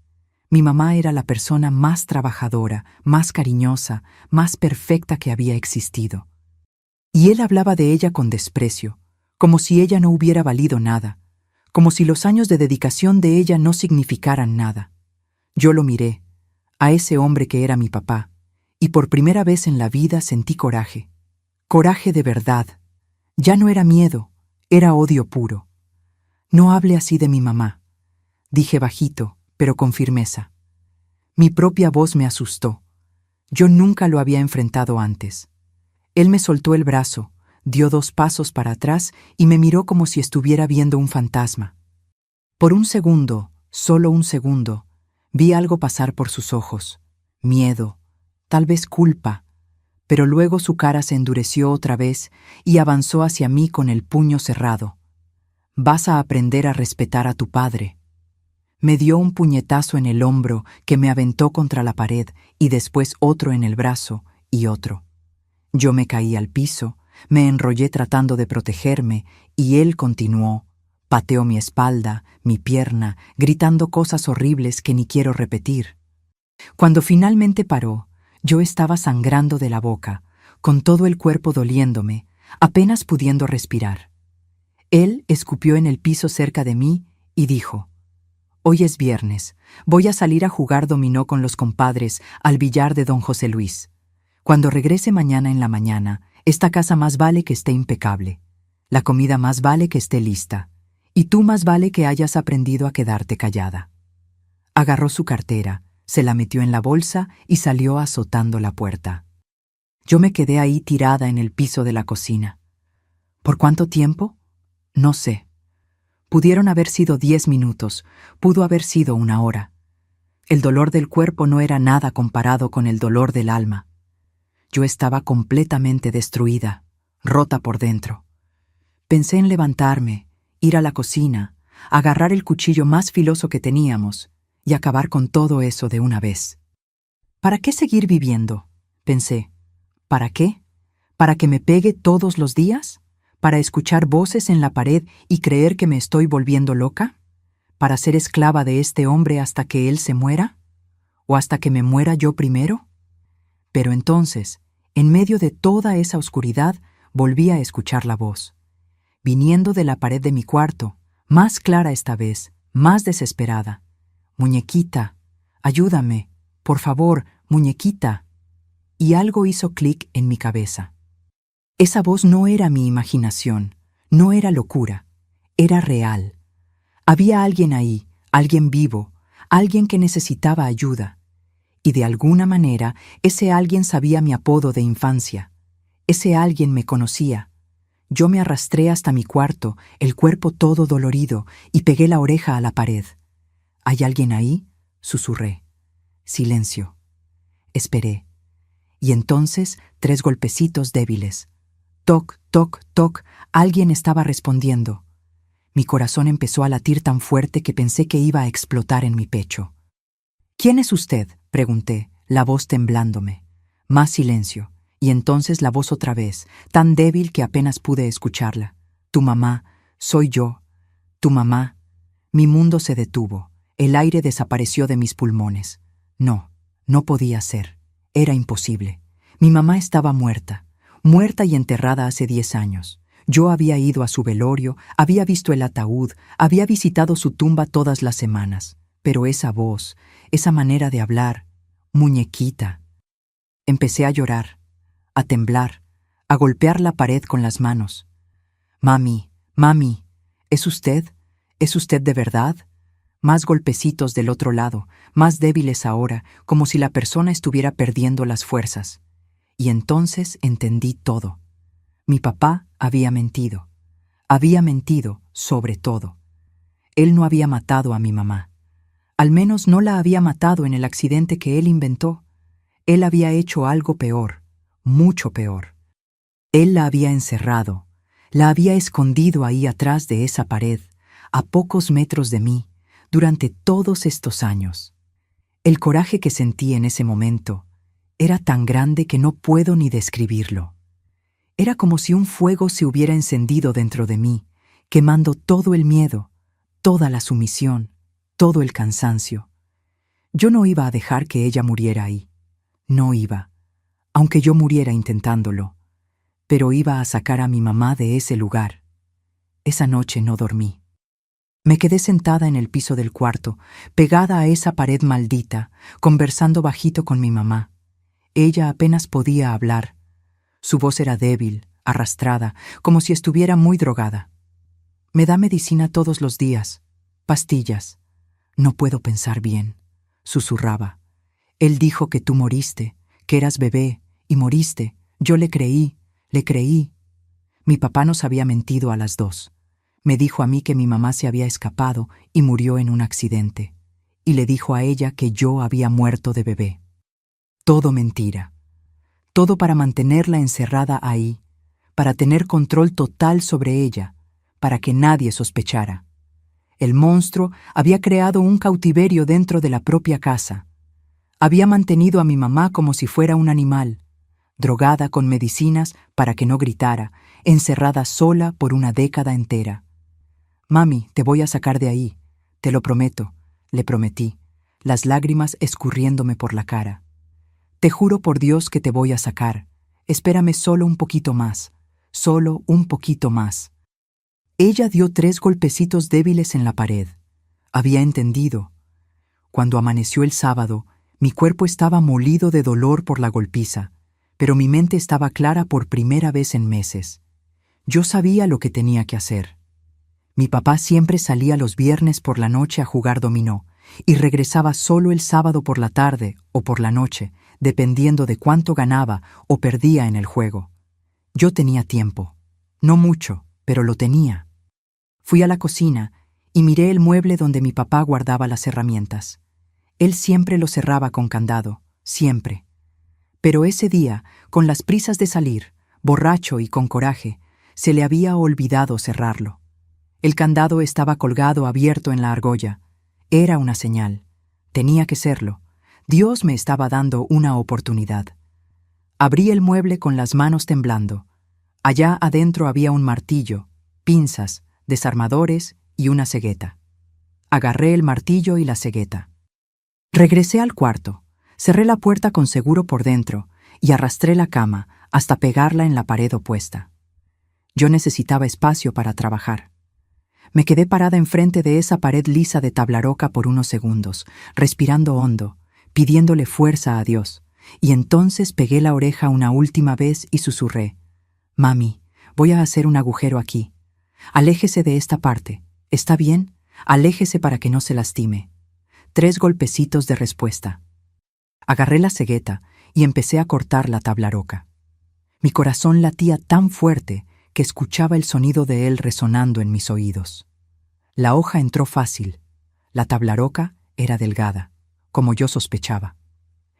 Mi mamá era la persona más trabajadora, más cariñosa, más perfecta que había existido. Y él hablaba de ella con desprecio, como si ella no hubiera valido nada, como si los años de dedicación de ella no significaran nada. Yo lo miré, a ese hombre que era mi papá, y por primera vez en la vida sentí coraje. Coraje de verdad. Ya no era miedo, era odio puro. «No hable así de mi mamá», dije bajito, pero con firmeza. Mi propia voz me asustó. Yo nunca lo había enfrentado antes. Él me soltó el brazo, dio 2 pasos para atrás y me miró como si estuviera viendo un fantasma. Por un segundo, solo un segundo, vi algo pasar por sus ojos. Miedo, tal vez culpa, pero luego su cara se endureció otra vez y avanzó hacia mí con el puño cerrado. «Vas a aprender a respetar a tu padre». Me dio un puñetazo en el hombro que me aventó contra la pared y después otro en el brazo y otro. Yo me caí al piso, me enrollé tratando de protegerme y él continuó: Pateó mi espalda, mi pierna, gritando cosas horribles que ni quiero repetir. Cuando finalmente paró, yo estaba sangrando de la boca, con todo el cuerpo doliéndome, apenas pudiendo respirar. Él escupió en el piso cerca de mí y dijo: «Hoy es viernes, voy a salir a jugar dominó con los compadres al billar de don José Luis. Cuando regrese mañana en la mañana, esta casa más vale que esté impecable. La comida más vale que esté lista. Y tú más vale que hayas aprendido a quedarte callada». Agarró su cartera, se la metió en la bolsa y salió azotando la puerta. Yo me quedé ahí tirada en el piso de la cocina. ¿Por cuánto tiempo? No sé. Pudieron haber sido 10 minutos, pudo haber sido 1 hora. El dolor del cuerpo no era nada comparado con el dolor del alma. Yo estaba completamente destruida, rota por dentro. Pensé en levantarme, ir a la cocina, agarrar el cuchillo más filoso que teníamos y acabar con todo eso de una vez. ¿Para qué seguir viviendo?, pensé. ¿Para qué? ¿Para que me pegue todos los días? ¿Para escuchar voces en la pared y creer que me estoy volviendo loca? ¿Para ser esclava de este hombre hasta que él se muera? ¿O hasta que me muera yo primero? Pero entonces, en medio de toda esa oscuridad, volví a escuchar la voz, viniendo de la pared de mi cuarto, más clara esta vez, más desesperada. «Muñequita, ayúdame, por favor, muñequita». Y algo hizo clic en mi cabeza. Esa voz no era mi imaginación, no era locura, era real. Había alguien ahí, alguien vivo, alguien que necesitaba ayuda. Y de alguna manera, ese alguien sabía mi apodo de infancia. Ese alguien me conocía. Yo me arrastré hasta mi cuarto, el cuerpo todo dolorido, y pegué la oreja a la pared. «¿Hay alguien ahí?», susurré. Silencio. Esperé. Y entonces 3 golpecitos débiles. Toc, toc, toc, alguien estaba respondiendo. Mi corazón empezó a latir tan fuerte que pensé que iba a explotar en mi pecho. «¿Quién es usted?», pregunté, la voz temblándome. Más silencio, y entonces la voz otra vez, tan débil que apenas pude escucharla. «Tu mamá, soy yo. Tu mamá». Mi mundo se detuvo, el aire desapareció de mis pulmones. No, no podía ser. Era imposible. Mi mamá estaba muerta, muerta y enterrada hace 10 años. Yo había ido a su velorio, había visto el ataúd, había visitado su tumba todas las semanas. Pero esa voz, esa manera de hablar, muñequita. Empecé a llorar, a temblar, a golpear la pared con las manos. «Mami, mami, ¿es usted? ¿Es usted de verdad?». Más golpecitos del otro lado, más débiles ahora, como si la persona estuviera perdiendo las fuerzas. Y entonces entendí todo. Mi papá había mentido. Había mentido sobre todo. Él no había matado a mi mamá. Al menos no la había matado en el accidente que él inventó. Él había hecho algo peor, mucho peor. Él la había encerrado, la había escondido ahí atrás de esa pared, a pocos metros de mí, durante todos estos años. El coraje que sentí en ese momento era tan grande que no puedo ni describirlo. Era como si un fuego se hubiera encendido dentro de mí, quemando todo el miedo, toda la sumisión, todo el cansancio. Yo no iba a dejar que ella muriera ahí. No iba, aunque yo muriera intentándolo. Pero iba a sacar a mi mamá de ese lugar. Esa noche no dormí. Me quedé sentada en el piso del cuarto, pegada a esa pared maldita, conversando bajito con mi mamá. Ella apenas podía hablar. Su voz era débil, arrastrada, como si estuviera muy drogada. «Me da medicina todos los días, pastillas. No puedo pensar bien», susurraba. «Él dijo que tú moriste, que eras bebé, y moriste. Yo le creí, le creí». Mi papá nos había mentido a las 2. Me dijo a mí que mi mamá se había escapado y murió en un accidente. Y le dijo a ella que yo había muerto de bebé. Todo mentira. Todo para mantenerla encerrada ahí, para tener control total sobre ella, para que nadie sospechara. El monstruo había creado un cautiverio dentro de la propia casa. Había mantenido a mi mamá como si fuera un animal, drogada con medicinas para que no gritara, encerrada sola por una década entera. «Mami, te voy a sacar de ahí. Te lo prometo», le prometí, las lágrimas escurriéndome por la cara. «Te juro por Dios que te voy a sacar. Espérame solo un poquito más, solo un poquito más». Ella dio 3 golpecitos débiles en la pared. Había entendido. Cuando amaneció el sábado, mi cuerpo estaba molido de dolor por la golpiza, pero mi mente estaba clara por primera vez en meses. Yo sabía lo que tenía que hacer. Mi papá siempre salía los viernes por la noche a jugar dominó y regresaba solo el sábado por la tarde o por la noche, dependiendo de cuánto ganaba o perdía en el juego. Yo tenía tiempo. No mucho, pero lo tenía. Fui a la cocina y miré el mueble donde mi papá guardaba las herramientas. Él siempre lo cerraba con candado, siempre. Pero ese día, con las prisas de salir, borracho y con coraje, se le había olvidado cerrarlo. El candado estaba colgado abierto en la argolla. Era una señal. Tenía que serlo. Dios me estaba dando una oportunidad. Abrí el mueble con las manos temblando. Allá adentro había un martillo, pinzas, desarmadores y una cegueta. Agarré el martillo y la cegueta. Regresé al cuarto, cerré la puerta con seguro por dentro y arrastré la cama hasta pegarla en la pared opuesta. Yo necesitaba espacio para trabajar. Me quedé parada enfrente de esa pared lisa de tablaroca por unos segundos, respirando hondo, pidiéndole fuerza a Dios, y entonces pegué la oreja una última vez y susurré: «Mami, voy a hacer un agujero aquí. Aléjese de esta parte. ¿Está bien? Aléjese para que no se lastime». 3 golpecitos de respuesta. Agarré la cegueta y empecé a cortar la tablaroca. Mi corazón latía tan fuerte que escuchaba el sonido de él resonando en mis oídos. La hoja entró fácil. La tablaroca era delgada, como yo sospechaba.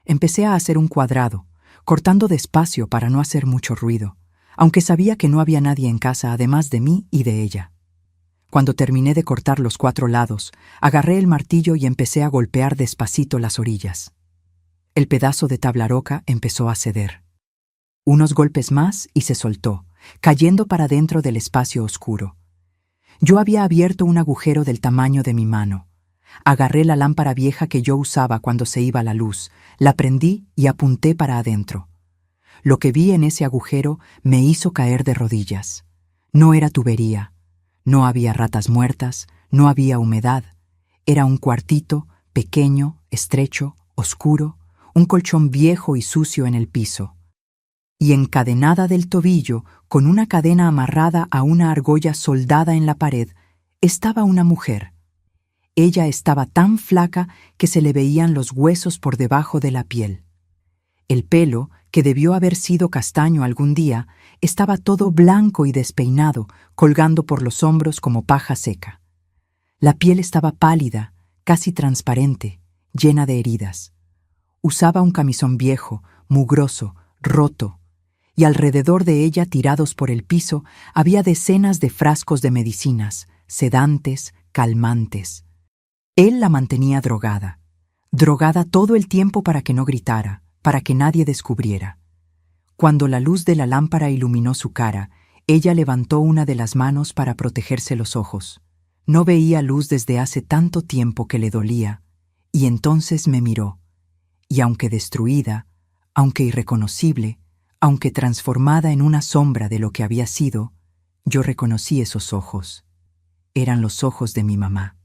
Empecé a hacer un cuadrado, cortando despacio para no hacer mucho ruido, aunque sabía que no había nadie en casa además de mí y de ella. Cuando terminé de cortar los 4 lados, agarré el martillo y empecé a golpear despacito las orillas. El pedazo de tablaroca empezó a ceder. Unos golpes más y se soltó, cayendo para dentro del espacio oscuro. Yo había abierto un agujero del tamaño de mi mano. Agarré la lámpara vieja que yo usaba cuando se iba la luz, la prendí y apunté para adentro. Lo que vi en ese agujero me hizo caer de rodillas. No era tubería. No había ratas muertas, no había humedad. Era un cuartito, pequeño, estrecho, oscuro, un colchón viejo y sucio en el piso. Y encadenada del tobillo, con una cadena amarrada a una argolla soldada en la pared, estaba una mujer. Ella estaba tan flaca que se le veían los huesos por debajo de la piel. El pelo, que debió haber sido castaño algún día, estaba todo blanco y despeinado, colgando por los hombros como paja seca. La piel estaba pálida, casi transparente, llena de heridas. Usaba un camisón viejo, mugroso, roto, y alrededor de ella, tirados por el piso, había decenas de frascos de medicinas, sedantes, calmantes. Él la mantenía drogada todo el tiempo para que no gritara, para que nadie descubriera. Cuando la luz de la lámpara iluminó su cara, ella levantó una de las manos para protegerse los ojos. No veía luz desde hace tanto tiempo que le dolía, y entonces me miró. Y aunque destruida, aunque irreconocible, aunque transformada en una sombra de lo que había sido, yo reconocí esos ojos. Eran los ojos de mi mamá.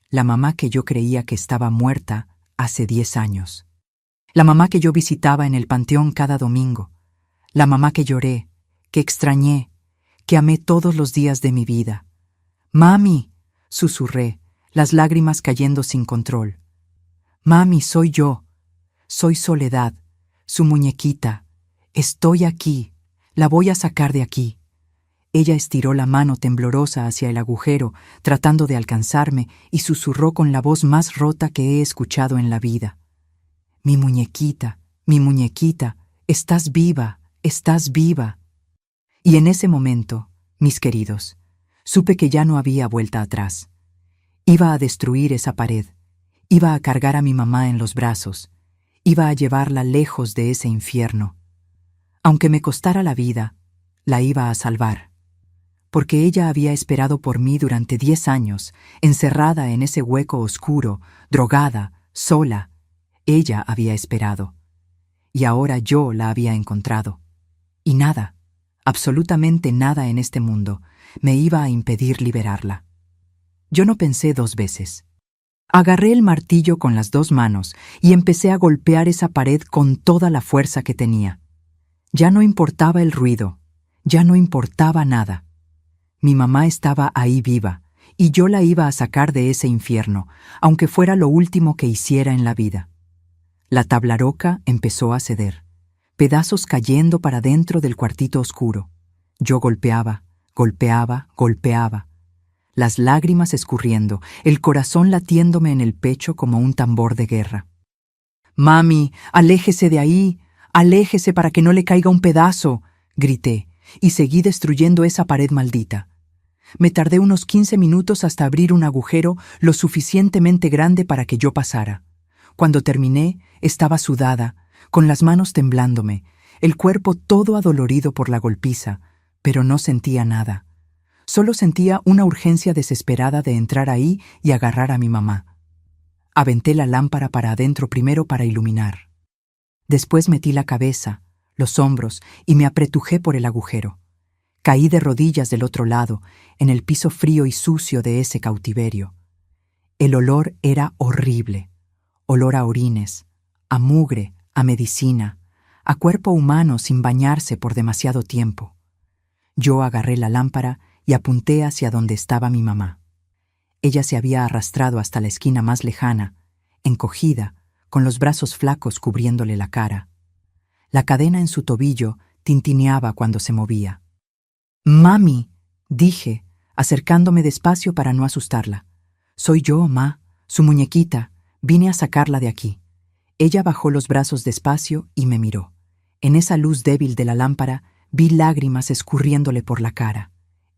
La mamá que yo creía que estaba muerta hace 10 años. La mamá que yo visitaba en el panteón cada domingo. La mamá que lloré, que extrañé, que amé todos los días de mi vida. «Mami», susurré, las lágrimas cayendo sin control. «Mami, soy yo. Soy Soledad, su muñequita. Estoy aquí. La voy a sacar de aquí». Ella estiró la mano temblorosa hacia el agujero, tratando de alcanzarme, y susurró con la voz más rota que he escuchado en la vida: mi muñequita, estás viva, estás viva». Y en ese momento, mis queridos, supe que ya no había vuelta atrás. Iba a destruir esa pared, iba a cargar a mi mamá en los brazos, iba a llevarla lejos de ese infierno. Aunque me costara la vida, la iba a salvar. porque ella había esperado por mí durante 10 años, encerrada en ese hueco oscuro, drogada, sola. Ella había esperado. Y ahora yo la había encontrado. Y nada, absolutamente nada en este mundo, me iba a impedir liberarla. Yo no pensé 2 veces. Agarré el martillo con las 2 manos y empecé a golpear esa pared con toda la fuerza que tenía. Ya no importaba el ruido, ya no importaba nada. Mi mamá estaba ahí viva, y yo la iba a sacar de ese infierno, aunque fuera lo último que hiciera en la vida. La tabla roca empezó a ceder, pedazos cayendo para dentro del cuartito oscuro. Yo golpeaba, golpeaba, golpeaba. Las lágrimas escurriendo, el corazón latiéndome en el pecho como un tambor de guerra. «Mami, aléjese de ahí, aléjese para que no le caiga un pedazo», grité, y seguí destruyendo esa pared maldita. Me tardé unos 15 minutos hasta abrir un agujero lo suficientemente grande para que yo pasara. Cuando terminé, estaba sudada, con las manos temblándome, el cuerpo todo adolorido por la golpiza, pero no sentía nada. Solo sentía una urgencia desesperada de entrar ahí y agarrar a mi mamá. Aventé la lámpara para adentro primero para iluminar. Después metí la cabeza, los hombros y me apretujé por el agujero. Caí de rodillas del otro lado, en el piso frío y sucio de ese cautiverio. El olor era horrible. Olor a orines, a mugre, a medicina, a cuerpo humano sin bañarse por demasiado tiempo. Yo agarré la lámpara y apunté hacia donde estaba mi mamá. Ella se había arrastrado hasta la esquina más lejana, encogida, con los brazos flacos cubriéndole la cara. La cadena en su tobillo tintineaba cuando se movía. «Mami», dije, acercándome despacio para no asustarla. «Soy yo, ma, su muñequita. Vine a sacarla de aquí». Ella bajó los brazos despacio y me miró. En esa luz débil de la lámpara vi lágrimas escurriéndole por la cara.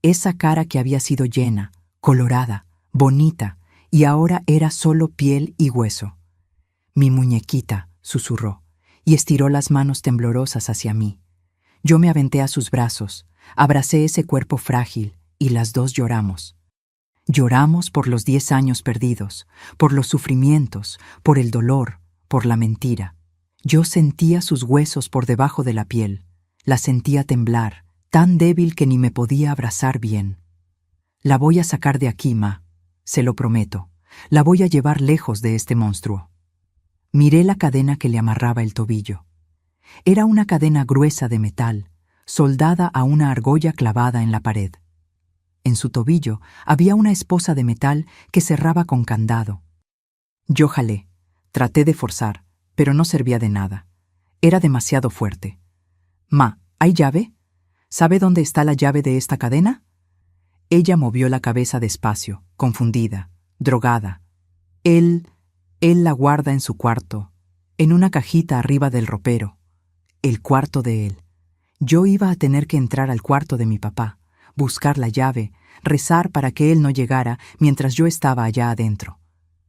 Esa cara que había sido llena, colorada, bonita, y ahora era solo piel y hueso. «Mi muñequita», susurró, y estiró las manos temblorosas hacia mí. Yo me aventé a sus brazos, abracé ese cuerpo frágil, y las 2 lloramos. Lloramos por los 10 años perdidos, por los sufrimientos, por el dolor, por la mentira. Yo sentía sus huesos por debajo de la piel, la sentía temblar, tan débil que ni me podía abrazar bien. «La voy a sacar de aquí, ma, se lo prometo. La voy a llevar lejos de este monstruo». Miré la cadena que le amarraba el tobillo. Era una cadena gruesa de metal, soldada a una argolla clavada en la pared. En su tobillo había una esposa de metal que cerraba con candado. Yo jalé, traté de forzar, pero no servía de nada. Era demasiado fuerte. «Ma, ¿hay llave? ¿Sabe dónde está la llave de esta cadena?» Ella movió la cabeza despacio, confundida, drogada. Él la guarda en su cuarto, en una cajita arriba del ropero. El cuarto de él. Yo iba a tener que entrar al cuarto de mi papá, buscar la llave, rezar para que él no llegara mientras yo estaba allá adentro.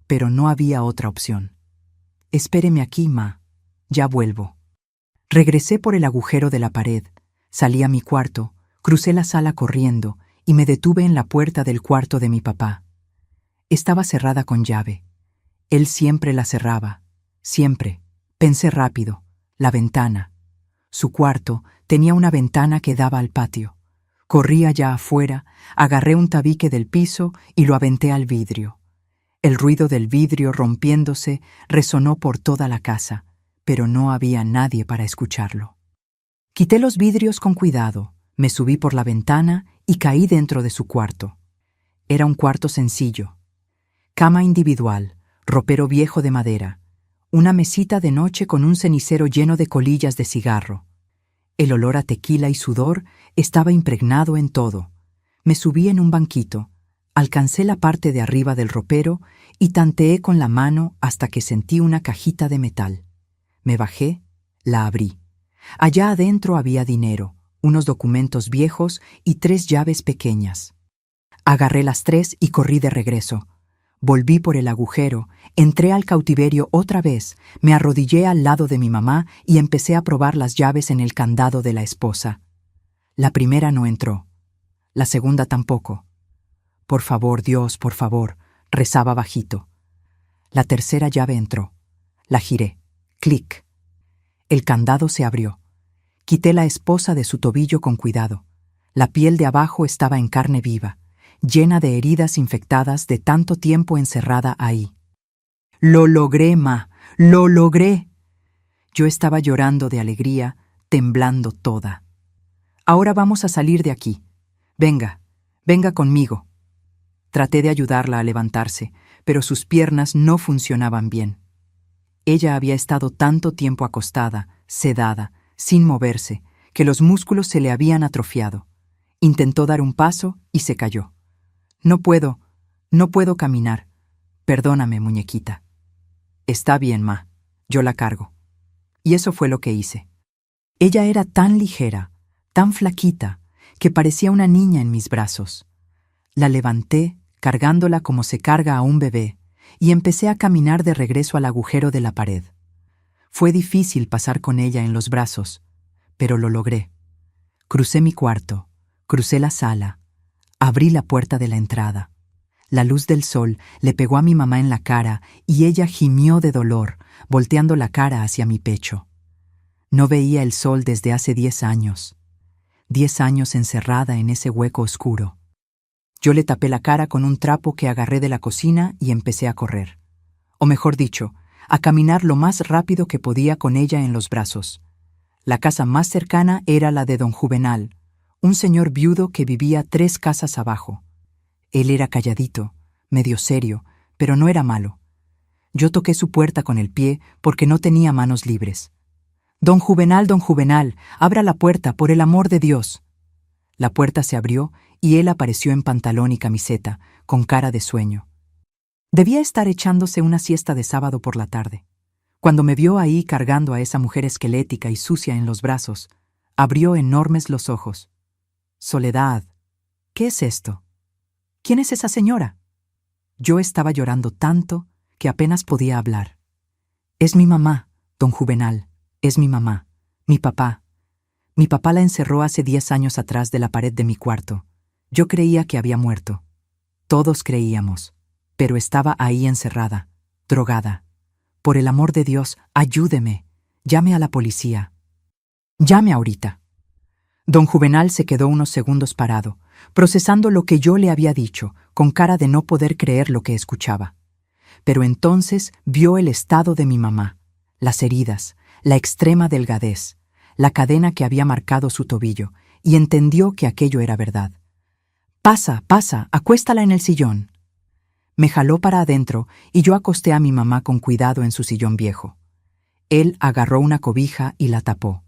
Pero no había otra opción. «Espéreme aquí, ma. Ya vuelvo». Regresé por el agujero de la pared, salí a mi cuarto, crucé la sala corriendo y me detuve en la puerta del cuarto de mi papá. Estaba cerrada con llave. Él siempre la cerraba, siempre. Pensé rápido, la ventana. Su cuarto tenía una ventana que daba al patio. Corrí allá afuera, agarré un tabique del piso y lo aventé al vidrio. El ruido del vidrio rompiéndose resonó por toda la casa, pero no había nadie para escucharlo. Quité los vidrios con cuidado, me subí por la ventana y caí dentro de su cuarto. Era un cuarto sencillo. Cama individual, ropero viejo de madera, una mesita de noche con un cenicero lleno de colillas de cigarro. El olor a tequila y sudor estaba impregnado en todo. Me subí en un banquito, alcancé la parte de arriba del ropero y tanteé con la mano hasta que sentí una cajita de metal. Me bajé, la abrí. Allá adentro había dinero, unos documentos viejos y 3 llaves pequeñas. Agarré las 3 y corrí de regreso. Volví por el agujero, entré al cautiverio otra vez, me arrodillé al lado de mi mamá y empecé a probar las llaves en el candado de la esposa. La primera no entró. La segunda tampoco. Por favor, Dios, por favor, rezaba bajito. La tercera llave entró. La giré. Clic. El candado se abrió. Quité la esposa de su tobillo con cuidado. La piel de abajo estaba en carne viva, llena de heridas infectadas de tanto tiempo encerrada ahí. ¡Lo logré, ma! ¡Lo logré! Yo estaba llorando de alegría, temblando toda. Ahora vamos a salir de aquí. Venga, venga conmigo. Traté de ayudarla a levantarse, pero sus piernas no funcionaban bien. Ella había estado tanto tiempo acostada, sedada, sin moverse, que los músculos se le habían atrofiado. Intentó dar un paso y se cayó. No puedo caminar. Perdóname, muñequita. Está bien, ma. Yo la cargo. Y eso fue lo que hice. Ella era tan ligera, tan flaquita, que parecía una niña en mis brazos. La levanté, cargándola como se carga a un bebé, y empecé a caminar de regreso al agujero de la pared. Fue difícil pasar con ella en los brazos, pero lo logré. Crucé mi cuarto, crucé la sala, abrí la puerta de la entrada. La luz del sol le pegó a mi mamá en la cara y ella gimió de dolor, volteando la cara hacia mi pecho. No veía el sol desde hace 10 años. 10 años encerrada en ese hueco oscuro. Yo le tapé la cara con un trapo que agarré de la cocina y empecé a correr. O mejor dicho, a caminar lo más rápido que podía con ella en los brazos. La casa más cercana era la de don Juvenal, un señor viudo que vivía 3 casas abajo. Él era calladito, medio serio, pero no era malo. Yo toqué su puerta con el pie porque no tenía manos libres. Don Juvenal, abra la puerta, por el amor de Dios. La puerta se abrió y él apareció en pantalón y camiseta, con cara de sueño. Debía estar echándose una siesta de sábado por la tarde. Cuando me vio ahí cargando a esa mujer esquelética y sucia en los brazos, abrió enormes los ojos. Soledad, ¿qué es esto? ¿Quién es esa señora? Yo estaba llorando tanto que apenas podía hablar. Es mi mamá, don Juvenal, es mi mamá, mi papá. Mi papá la encerró hace 10 años atrás de la pared de mi cuarto. Yo creía que había muerto. Todos creíamos, pero estaba ahí encerrada, drogada. Por el amor de Dios, ayúdeme. Llame a la policía. Llame ahorita. Don Juvenal se quedó unos segundos parado, procesando lo que yo le había dicho, con cara de no poder creer lo que escuchaba. Pero entonces vio el estado de mi mamá, las heridas, la extrema delgadez, la cadena que había marcado su tobillo, y entendió que aquello era verdad. Pasa, acuéstala en el sillón. Me jaló para adentro y yo acosté a mi mamá con cuidado en su sillón viejo. Él agarró una cobija y la tapó.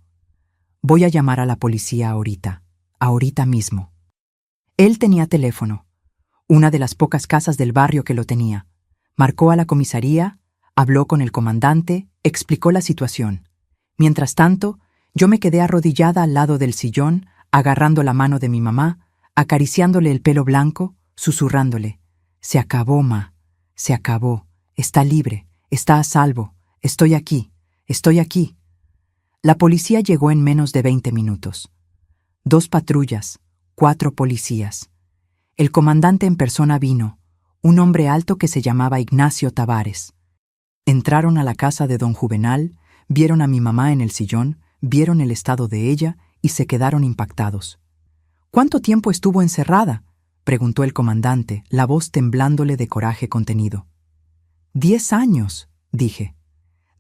Voy a llamar a la policía ahorita mismo. Él tenía teléfono, una de las pocas casas del barrio que lo tenía. Marcó a la comisaría, habló con el comandante, explicó la situación. Mientras tanto, yo me quedé arrodillada al lado del sillón, agarrando la mano de mi mamá, acariciándole el pelo blanco, susurrándole: Se acabó, ma, se acabó, está libre, está a salvo, estoy aquí. La policía llegó en menos de 20 minutos. 2 patrullas, 4 policías. El comandante en persona vino, un hombre alto que se llamaba Ignacio Tavares. Entraron a la casa de don Juvenal, vieron a mi mamá en el sillón, vieron el estado de ella y se quedaron impactados. ¿Cuánto tiempo estuvo encerrada?, preguntó el comandante, la voz temblándole de coraje contenido. 10 años, dije.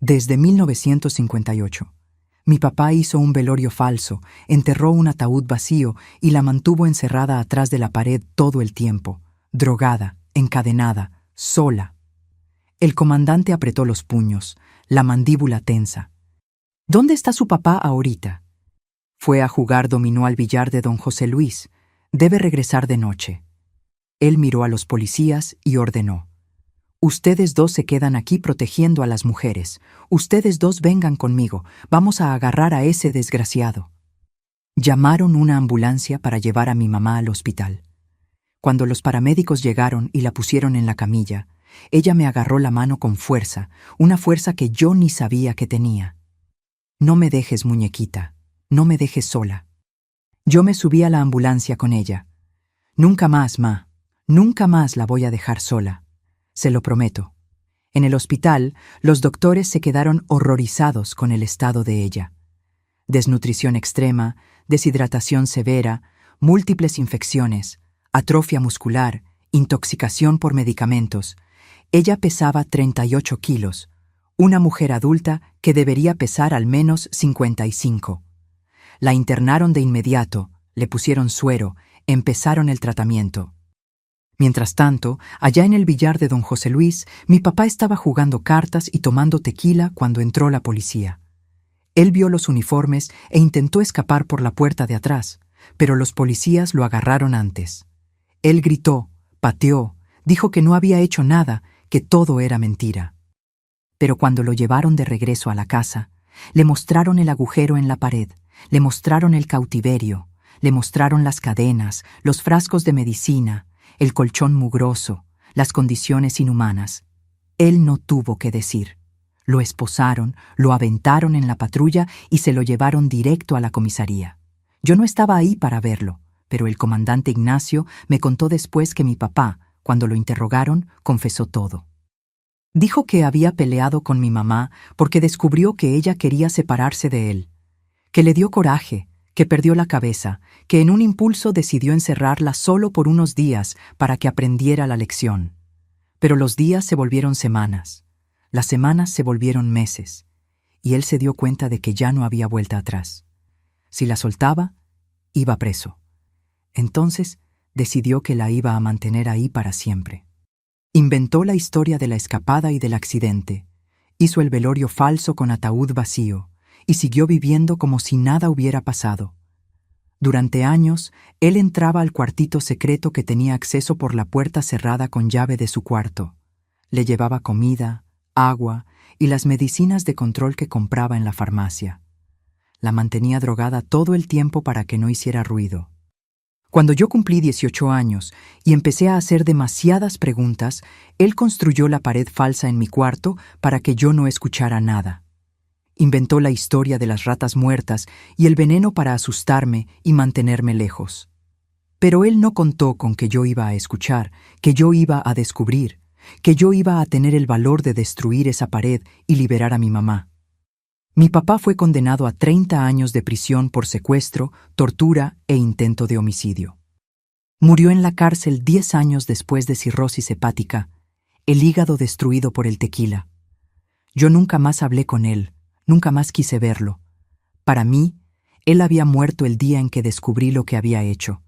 Desde 1958. Mi papá hizo un velorio falso, enterró un ataúd vacío y la mantuvo encerrada atrás de la pared todo el tiempo, drogada, encadenada, sola. El comandante apretó los puños, la mandíbula tensa. ¿Dónde está su papá ahorita? Fue a jugar dominó al billar de don José Luis. Debe regresar de noche. Él miró a los policías y ordenó: Ustedes 2 se quedan aquí protegiendo a las mujeres. Ustedes 2 vengan conmigo. Vamos a agarrar a ese desgraciado. Llamaron una ambulancia para llevar a mi mamá al hospital. Cuando los paramédicos llegaron y la pusieron en la camilla, ella me agarró la mano con fuerza, una fuerza que yo ni sabía que tenía. No me dejes, muñequita, no me dejes sola. Yo me subí a la ambulancia con ella. Nunca más, ma. Nunca más la voy a dejar sola. Se lo prometo. En el hospital, los doctores se quedaron horrorizados con el estado de ella. Desnutrición extrema, deshidratación severa, múltiples infecciones, atrofia muscular, intoxicación por medicamentos. Ella pesaba 38 kilos, una mujer adulta que debería pesar al menos 55. La internaron de inmediato, le pusieron suero, empezaron el tratamiento. Mientras tanto, allá en el billar de don José Luis, mi papá estaba jugando cartas y tomando tequila cuando entró la policía. Él vio los uniformes e intentó escapar por la puerta de atrás, pero los policías lo agarraron antes. Él gritó, pateó, dijo que no había hecho nada, que todo era mentira. Pero cuando lo llevaron de regreso a la casa, le mostraron el agujero en la pared, le mostraron el cautiverio, le mostraron las cadenas, los frascos de medicina, el colchón mugroso, las condiciones inhumanas. Él no tuvo que decir. Lo esposaron, lo aventaron en la patrulla y se lo llevaron directo a la comisaría. Yo no estaba ahí para verlo, pero el comandante Ignacio me contó después que mi papá, cuando lo interrogaron, confesó todo. Dijo que había peleado con mi mamá porque descubrió que ella quería separarse de él, que le dio coraje, que perdió la cabeza, que en un impulso decidió encerrarla solo por unos días para que aprendiera la lección. Pero los días se volvieron semanas, las semanas se volvieron meses, y él se dio cuenta de que ya no había vuelta atrás. Si la soltaba, iba preso. Entonces decidió que la iba a mantener ahí para siempre. Inventó la historia de la escapada y del accidente, hizo el velorio falso con ataúd vacío, y siguió viviendo como si nada hubiera pasado. Durante años, él entraba al cuartito secreto que tenía acceso por la puerta cerrada con llave de su cuarto. Le llevaba comida, agua y las medicinas de control que compraba en la farmacia. La mantenía drogada todo el tiempo para que no hiciera ruido. Cuando yo cumplí 18 años y empecé a hacer demasiadas preguntas, él construyó la pared falsa en mi cuarto para que yo no escuchara nada. Inventó la historia de las ratas muertas y el veneno para asustarme y mantenerme lejos. Pero él no contó con que yo iba a escuchar, que yo iba a descubrir, que yo iba a tener el valor de destruir esa pared y liberar a mi mamá. Mi papá fue condenado a 30 años de prisión por secuestro, tortura e intento de homicidio. Murió en la cárcel 10 años después de cirrosis hepática, el hígado destruido por el tequila. Yo nunca más hablé con él, nunca más quise verlo. Para mí, él había muerto el día en que descubrí lo que había hecho.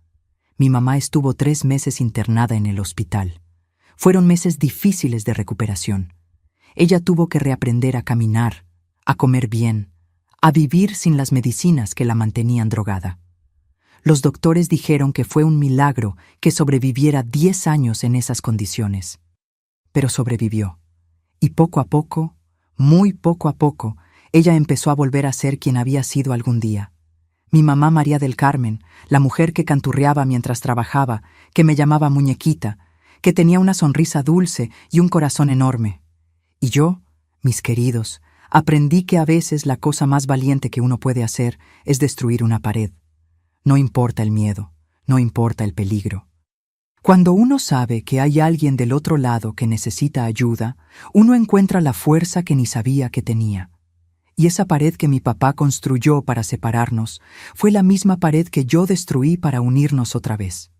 Mi mamá estuvo 3 meses internada en el hospital. Fueron meses difíciles de recuperación. Ella tuvo que reaprender a caminar, a comer bien, a vivir sin las medicinas que la mantenían drogada. Los doctores dijeron que fue un milagro que sobreviviera 10 años en esas condiciones. Pero sobrevivió. Y poco a poco, muy poco a poco, ella empezó a volver a ser quien había sido algún día. Mi mamá María del Carmen, la mujer que canturreaba mientras trabajaba, que me llamaba muñequita, que tenía una sonrisa dulce y un corazón enorme. Y yo, mis queridos, aprendí que a veces la cosa más valiente que uno puede hacer es destruir una pared. No importa el miedo, no importa el peligro. Cuando uno sabe que hay alguien del otro lado que necesita ayuda, uno encuentra la fuerza que ni sabía que tenía. Y esa pared que mi papá construyó para separarnos fue la misma pared que yo destruí para unirnos otra vez.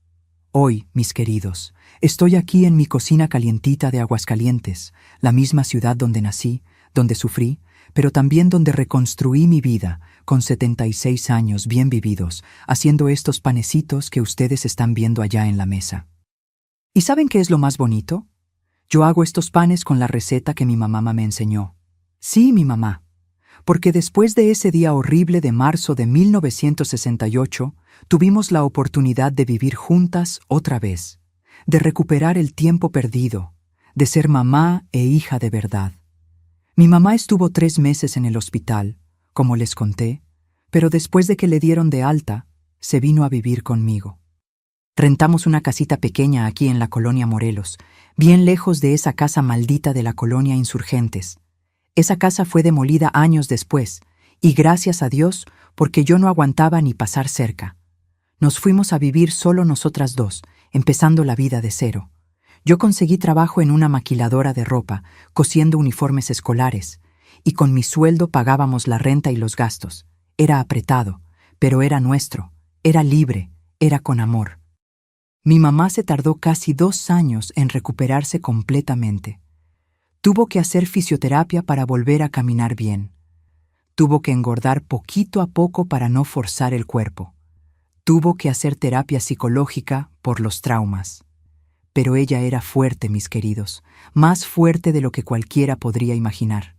Hoy, mis queridos, estoy aquí en mi cocina calientita de Aguascalientes, la misma ciudad donde nací, donde sufrí, pero también donde reconstruí mi vida, con 76 años bien vividos, haciendo estos panecitos que ustedes están viendo allá en la mesa. ¿Y saben qué es lo más bonito? Yo hago estos panes con la receta que mi mamá me enseñó. Sí, mi mamá. Porque después de ese día horrible de marzo de 1968, tuvimos la oportunidad de vivir juntas otra vez, de recuperar el tiempo perdido, de ser mamá e hija de verdad. Mi mamá estuvo 3 meses en el hospital, como les conté, pero después de que le dieron de alta, se vino a vivir conmigo. Rentamos una casita pequeña aquí en la colonia Morelos, bien lejos de esa casa maldita de la colonia Insurgentes. Esa casa fue demolida años después, y gracias a Dios, porque yo no aguantaba ni pasar cerca. Nos fuimos a vivir solo nosotras dos, empezando la vida de cero. Yo conseguí trabajo en una maquiladora de ropa, cosiendo uniformes escolares, y con mi sueldo pagábamos la renta y los gastos. Era apretado, pero era nuestro, era libre, era con amor. Mi mamá se tardó casi 2 años en recuperarse completamente. Tuvo que hacer fisioterapia para volver a caminar bien. Tuvo que engordar poquito a poco para no forzar el cuerpo. Tuvo que hacer terapia psicológica por los traumas. Pero ella era fuerte, mis queridos, más fuerte de lo que cualquiera podría imaginar.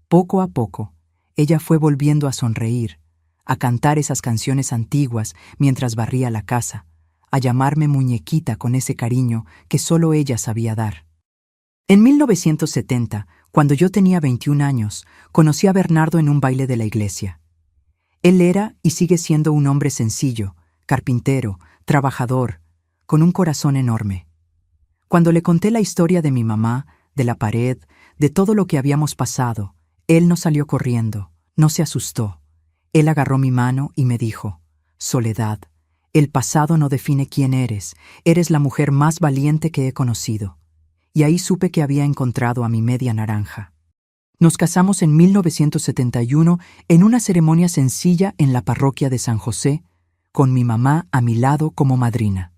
Poco a poco, ella fue volviendo a sonreír, a cantar esas canciones antiguas mientras barría la casa, a llamarme muñequita con ese cariño que solo ella sabía dar. En 1970, cuando yo tenía 21 años, conocí a Bernardo en un baile de la iglesia. Él era y sigue siendo un hombre sencillo, carpintero, trabajador, con un corazón enorme. Cuando le conté la historia de mi mamá, de la pared, de todo lo que habíamos pasado, él no salió corriendo, no se asustó. Él agarró mi mano y me dijo: Soledad, el pasado no define quién eres la mujer más valiente que he conocido. Y ahí supe que había encontrado a mi media naranja. Nos casamos en 1971 en una ceremonia sencilla en la parroquia de San José, con mi mamá a mi lado como madrina.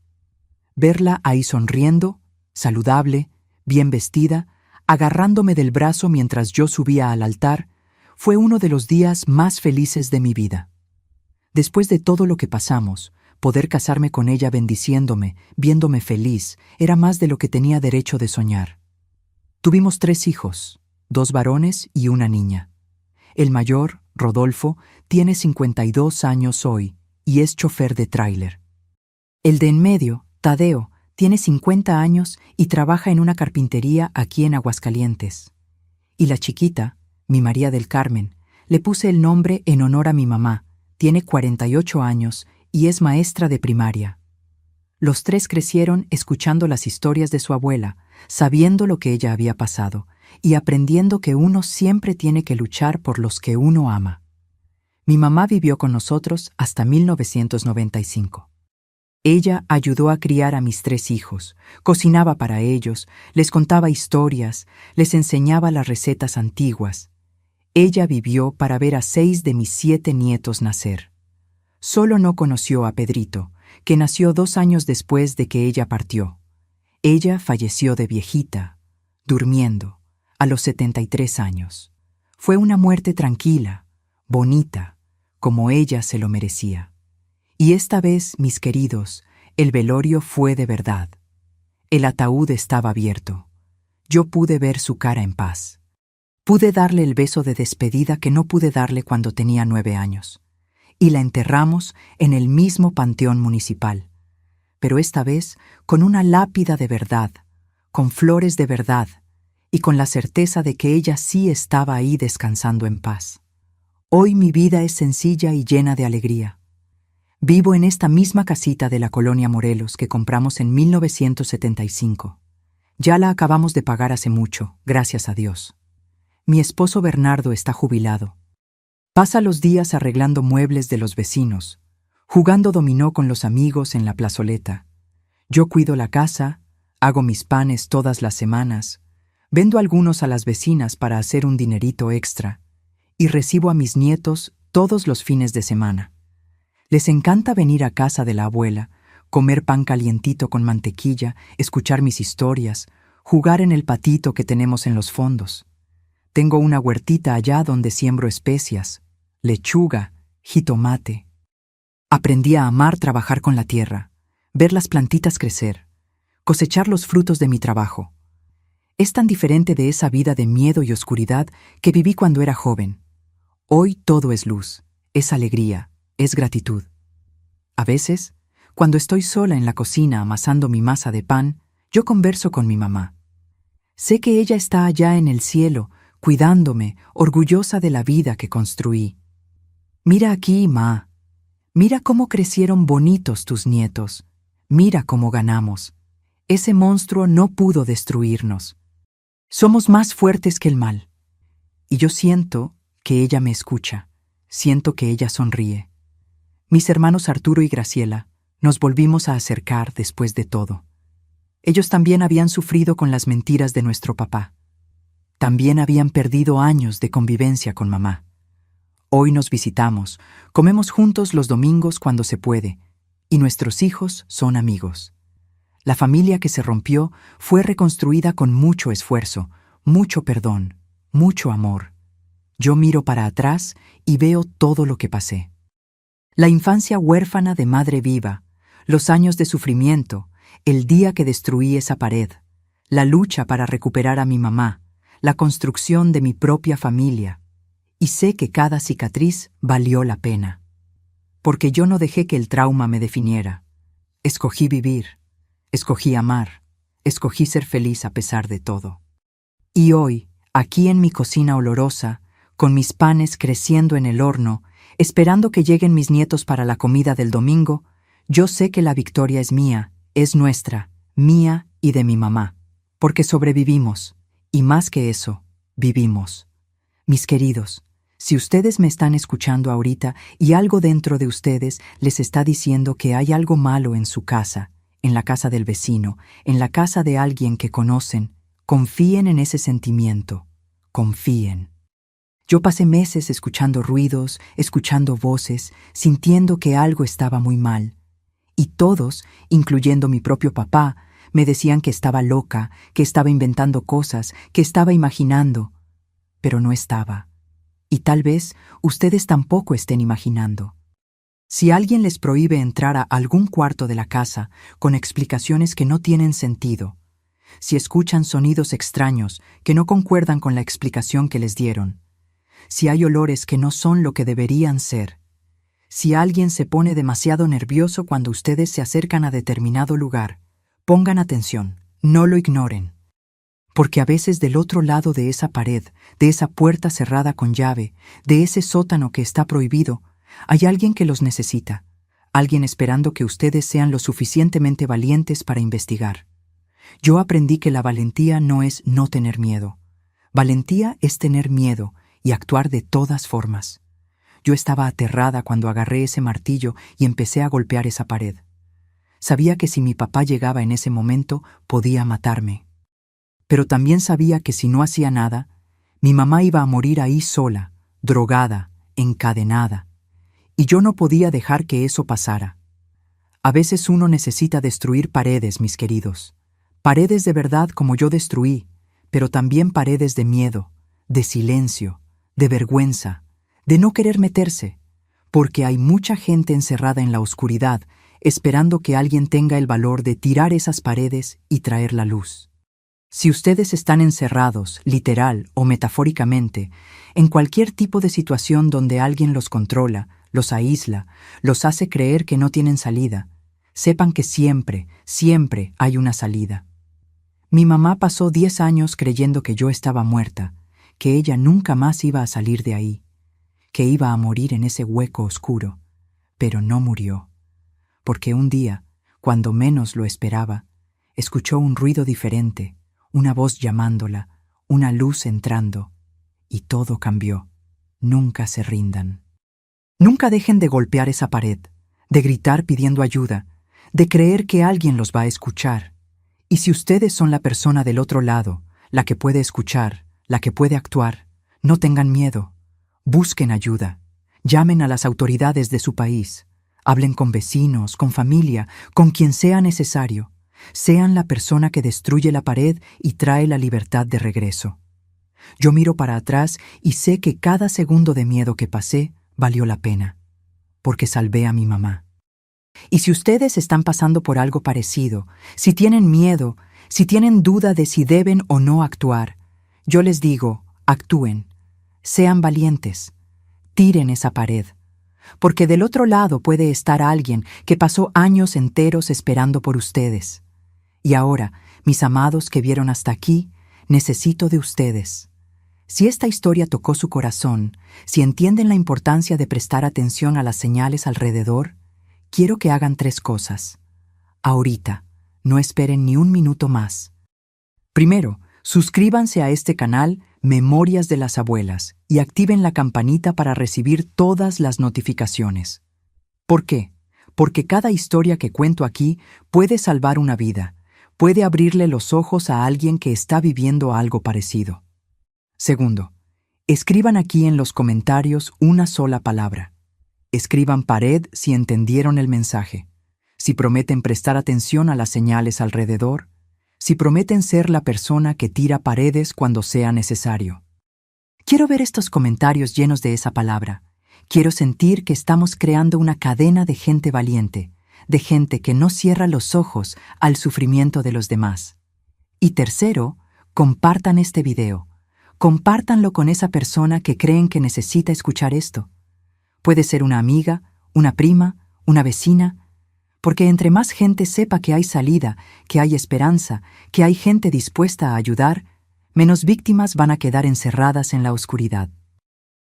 Verla ahí sonriendo, saludable, bien vestida, agarrándome del brazo mientras yo subía al altar, fue uno de los días más felices de mi vida. Después de todo lo que pasamos, poder casarme con ella bendiciéndome, viéndome feliz, era más de lo que tenía derecho de soñar. Tuvimos 3 hijos, 2 varones y una niña. El mayor, Rodolfo, tiene 52 años hoy y es chofer de tráiler. El de en medio, Tadeo, tiene 50 años y trabaja en una carpintería aquí en Aguascalientes. Y la chiquita, mi María del Carmen, le puse el nombre en honor a mi mamá, tiene 48 años y es maestra de primaria. Los 3 crecieron escuchando las historias de su abuela, sabiendo lo que ella había pasado y aprendiendo que uno siempre tiene que luchar por los que uno ama. Mi mamá vivió con nosotros hasta 1995. Ella ayudó a criar a mis 3 hijos, cocinaba para ellos, les contaba historias, les enseñaba las recetas antiguas. Ella vivió para ver a 6 de mis 7 nietos nacer. Solo no conoció a Pedrito, que nació 2 años después de que ella partió. Ella falleció de viejita, durmiendo, a los 73 años. Fue una muerte tranquila, bonita, como ella se lo merecía. Y esta vez, mis queridos, el velorio fue de verdad. El ataúd estaba abierto. Yo pude ver su cara en paz. Pude darle el beso de despedida que no pude darle cuando tenía 9 años. Y la enterramos en el mismo panteón municipal. Pero esta vez con una lápida de verdad, con flores de verdad, y con la certeza de que ella sí estaba ahí descansando en paz. Hoy mi vida es sencilla y llena de alegría. Vivo en esta misma casita de la colonia Morelos que compramos en 1975. Ya la acabamos de pagar hace mucho, gracias a Dios. Mi esposo Bernardo está jubilado. Pasa los días arreglando muebles de los vecinos, jugando dominó con los amigos en la plazoleta. Yo cuido la casa, hago mis panes todas las semanas, vendo algunos a las vecinas para hacer un dinerito extra y recibo a mis nietos todos los fines de semana. Les encanta venir a casa de la abuela, comer pan calientito con mantequilla, escuchar mis historias, jugar en el patito que tenemos en los fondos. Tengo una huertita allá donde siembro especias, lechuga, jitomate. Aprendí a amar trabajar con la tierra, ver las plantitas crecer, cosechar los frutos de mi trabajo. Es tan diferente de esa vida de miedo y oscuridad que viví cuando era joven. Hoy todo es luz, es alegría, es gratitud. A veces, cuando estoy sola en la cocina amasando mi masa de pan, yo converso con mi mamá. Sé que ella está allá en el cielo, cuidándome, orgullosa de la vida que construí. Mira aquí, ma. Mira cómo crecieron bonitos tus nietos. Mira cómo ganamos. Ese monstruo no pudo destruirnos. Somos más fuertes que el mal. Y yo siento que ella me escucha. Siento que ella sonríe. Mis hermanos Arturo y Graciela, Nos volvimos a acercar después de todo. Ellos también habían sufrido con las mentiras de nuestro papá. También habían perdido años de convivencia con mamá. Hoy nos visitamos, comemos juntos los domingos cuando se puede, y nuestros hijos son amigos. La familia que se rompió fue reconstruida con mucho esfuerzo, mucho perdón, mucho amor. Yo miro para atrás y veo todo lo que pasé. La infancia huérfana de madre viva, los años de sufrimiento, el día que destruí esa pared, la lucha para recuperar a mi mamá, la construcción de mi propia familia. Y sé que cada cicatriz valió la pena. Porque yo no dejé que el trauma me definiera. Escogí vivir, escogí amar, escogí ser feliz a pesar de todo. Y hoy, aquí en mi cocina olorosa, con mis panes creciendo en el horno, esperando que lleguen mis nietos para la comida del domingo, yo sé que la victoria es mía, es nuestra, mía y de mi mamá. Porque sobrevivimos, y más que eso, vivimos. Mis queridos, si ustedes me están escuchando ahorita y algo dentro de ustedes les está diciendo que hay algo malo en su casa, en la casa del vecino, en la casa de alguien que conocen, confíen en ese sentimiento, confíen. Yo pasé meses escuchando ruidos, escuchando voces, sintiendo que algo estaba muy mal. Y todos, incluyendo mi propio papá, me decían que estaba loca, que estaba inventando cosas, que estaba imaginando. Pero no estaba. Y tal vez ustedes tampoco estén imaginando. Si alguien les prohíbe entrar a algún cuarto de la casa con explicaciones que no tienen sentido, si escuchan sonidos extraños que no concuerdan con la explicación que les dieron, si hay olores que no son lo que deberían ser, si alguien se pone demasiado nervioso cuando ustedes se acercan a determinado lugar, pongan atención, no lo ignoren. Porque a veces del otro lado de esa pared, de esa puerta cerrada con llave, de ese sótano que está prohibido, hay alguien que los necesita, alguien esperando que ustedes sean lo suficientemente valientes para investigar. Yo aprendí que la valentía no es no tener miedo. Valentía es tener miedo y actuar de todas formas. Yo estaba aterrada cuando agarré ese martillo y empecé a golpear esa pared. Sabía que si mi papá llegaba en ese momento, podía matarme. Pero también sabía que si no hacía nada, mi mamá iba a morir ahí sola, drogada, encadenada. Y yo no podía dejar que eso pasara. A veces uno necesita destruir paredes, mis queridos. Paredes de verdad como yo destruí, pero también paredes de miedo, de silencio, de vergüenza, de no querer meterse, porque hay mucha gente encerrada en la oscuridad, esperando que alguien tenga el valor de tirar esas paredes y traer la luz. Si ustedes están encerrados, literal o metafóricamente, en cualquier tipo de situación donde alguien los controla, los aísla, los hace creer que no tienen salida, sepan que siempre, siempre hay una salida. Mi mamá pasó 10 años creyendo que yo estaba muerta, que ella nunca más iba a salir de ahí, que iba a morir en ese hueco oscuro, pero no murió, porque un día, cuando menos lo esperaba, escuchó un ruido diferente, una voz llamándola, una luz entrando, y todo cambió. Nunca se rindan. Nunca dejen de golpear esa pared, de gritar pidiendo ayuda, de creer que alguien los va a escuchar. Y si ustedes son la persona del otro lado, la que puede escuchar, la que puede actuar, no tengan miedo. Busquen ayuda. Llamen a las autoridades de su país. Hablen con vecinos, con familia, con quien sea necesario. Sean la persona que destruye la pared y trae la libertad de regreso. Yo miro para atrás y sé que cada segundo de miedo que pasé valió la pena, porque salvé a mi mamá. Y si ustedes están pasando por algo parecido, si tienen miedo, si tienen duda de si deben o no actuar, yo les digo, actúen, sean valientes, tiren esa pared, porque del otro lado puede estar alguien que pasó años enteros esperando por ustedes. Y ahora, mis amados que vieron hasta aquí, necesito de ustedes. Si esta historia tocó su corazón, si entienden la importancia de prestar atención a las señales alrededor, quiero que hagan 3 cosas. Ahorita, no esperen ni un minuto más. Primero, suscríbanse a este canal Memorias de las Abuelas y activen la campanita para recibir todas las notificaciones. ¿Por qué? porque cada historia que cuento aquí puede salvar una vida, puede abrirle los ojos a alguien que está viviendo algo parecido. Segundo, escriban aquí en los comentarios una sola palabra. Escriban pared si entendieron el mensaje, si prometen prestar atención a las señales alrededor, si prometen ser la persona que tira paredes cuando sea necesario. Quiero ver estos comentarios llenos de esa palabra. Quiero sentir que estamos creando una cadena de gente valiente, de gente que no cierra los ojos al sufrimiento de los demás. Y tercero, compartan este video. Compártanlo con esa persona que creen que necesita escuchar esto. Puede ser una amiga, una prima, una vecina, porque entre más gente sepa que hay salida, que hay esperanza, que hay gente dispuesta a ayudar, menos víctimas van a quedar encerradas en la oscuridad.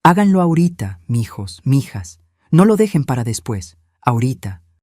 Háganlo ahorita, mijos, mijas. No lo dejen para después. Ahorita.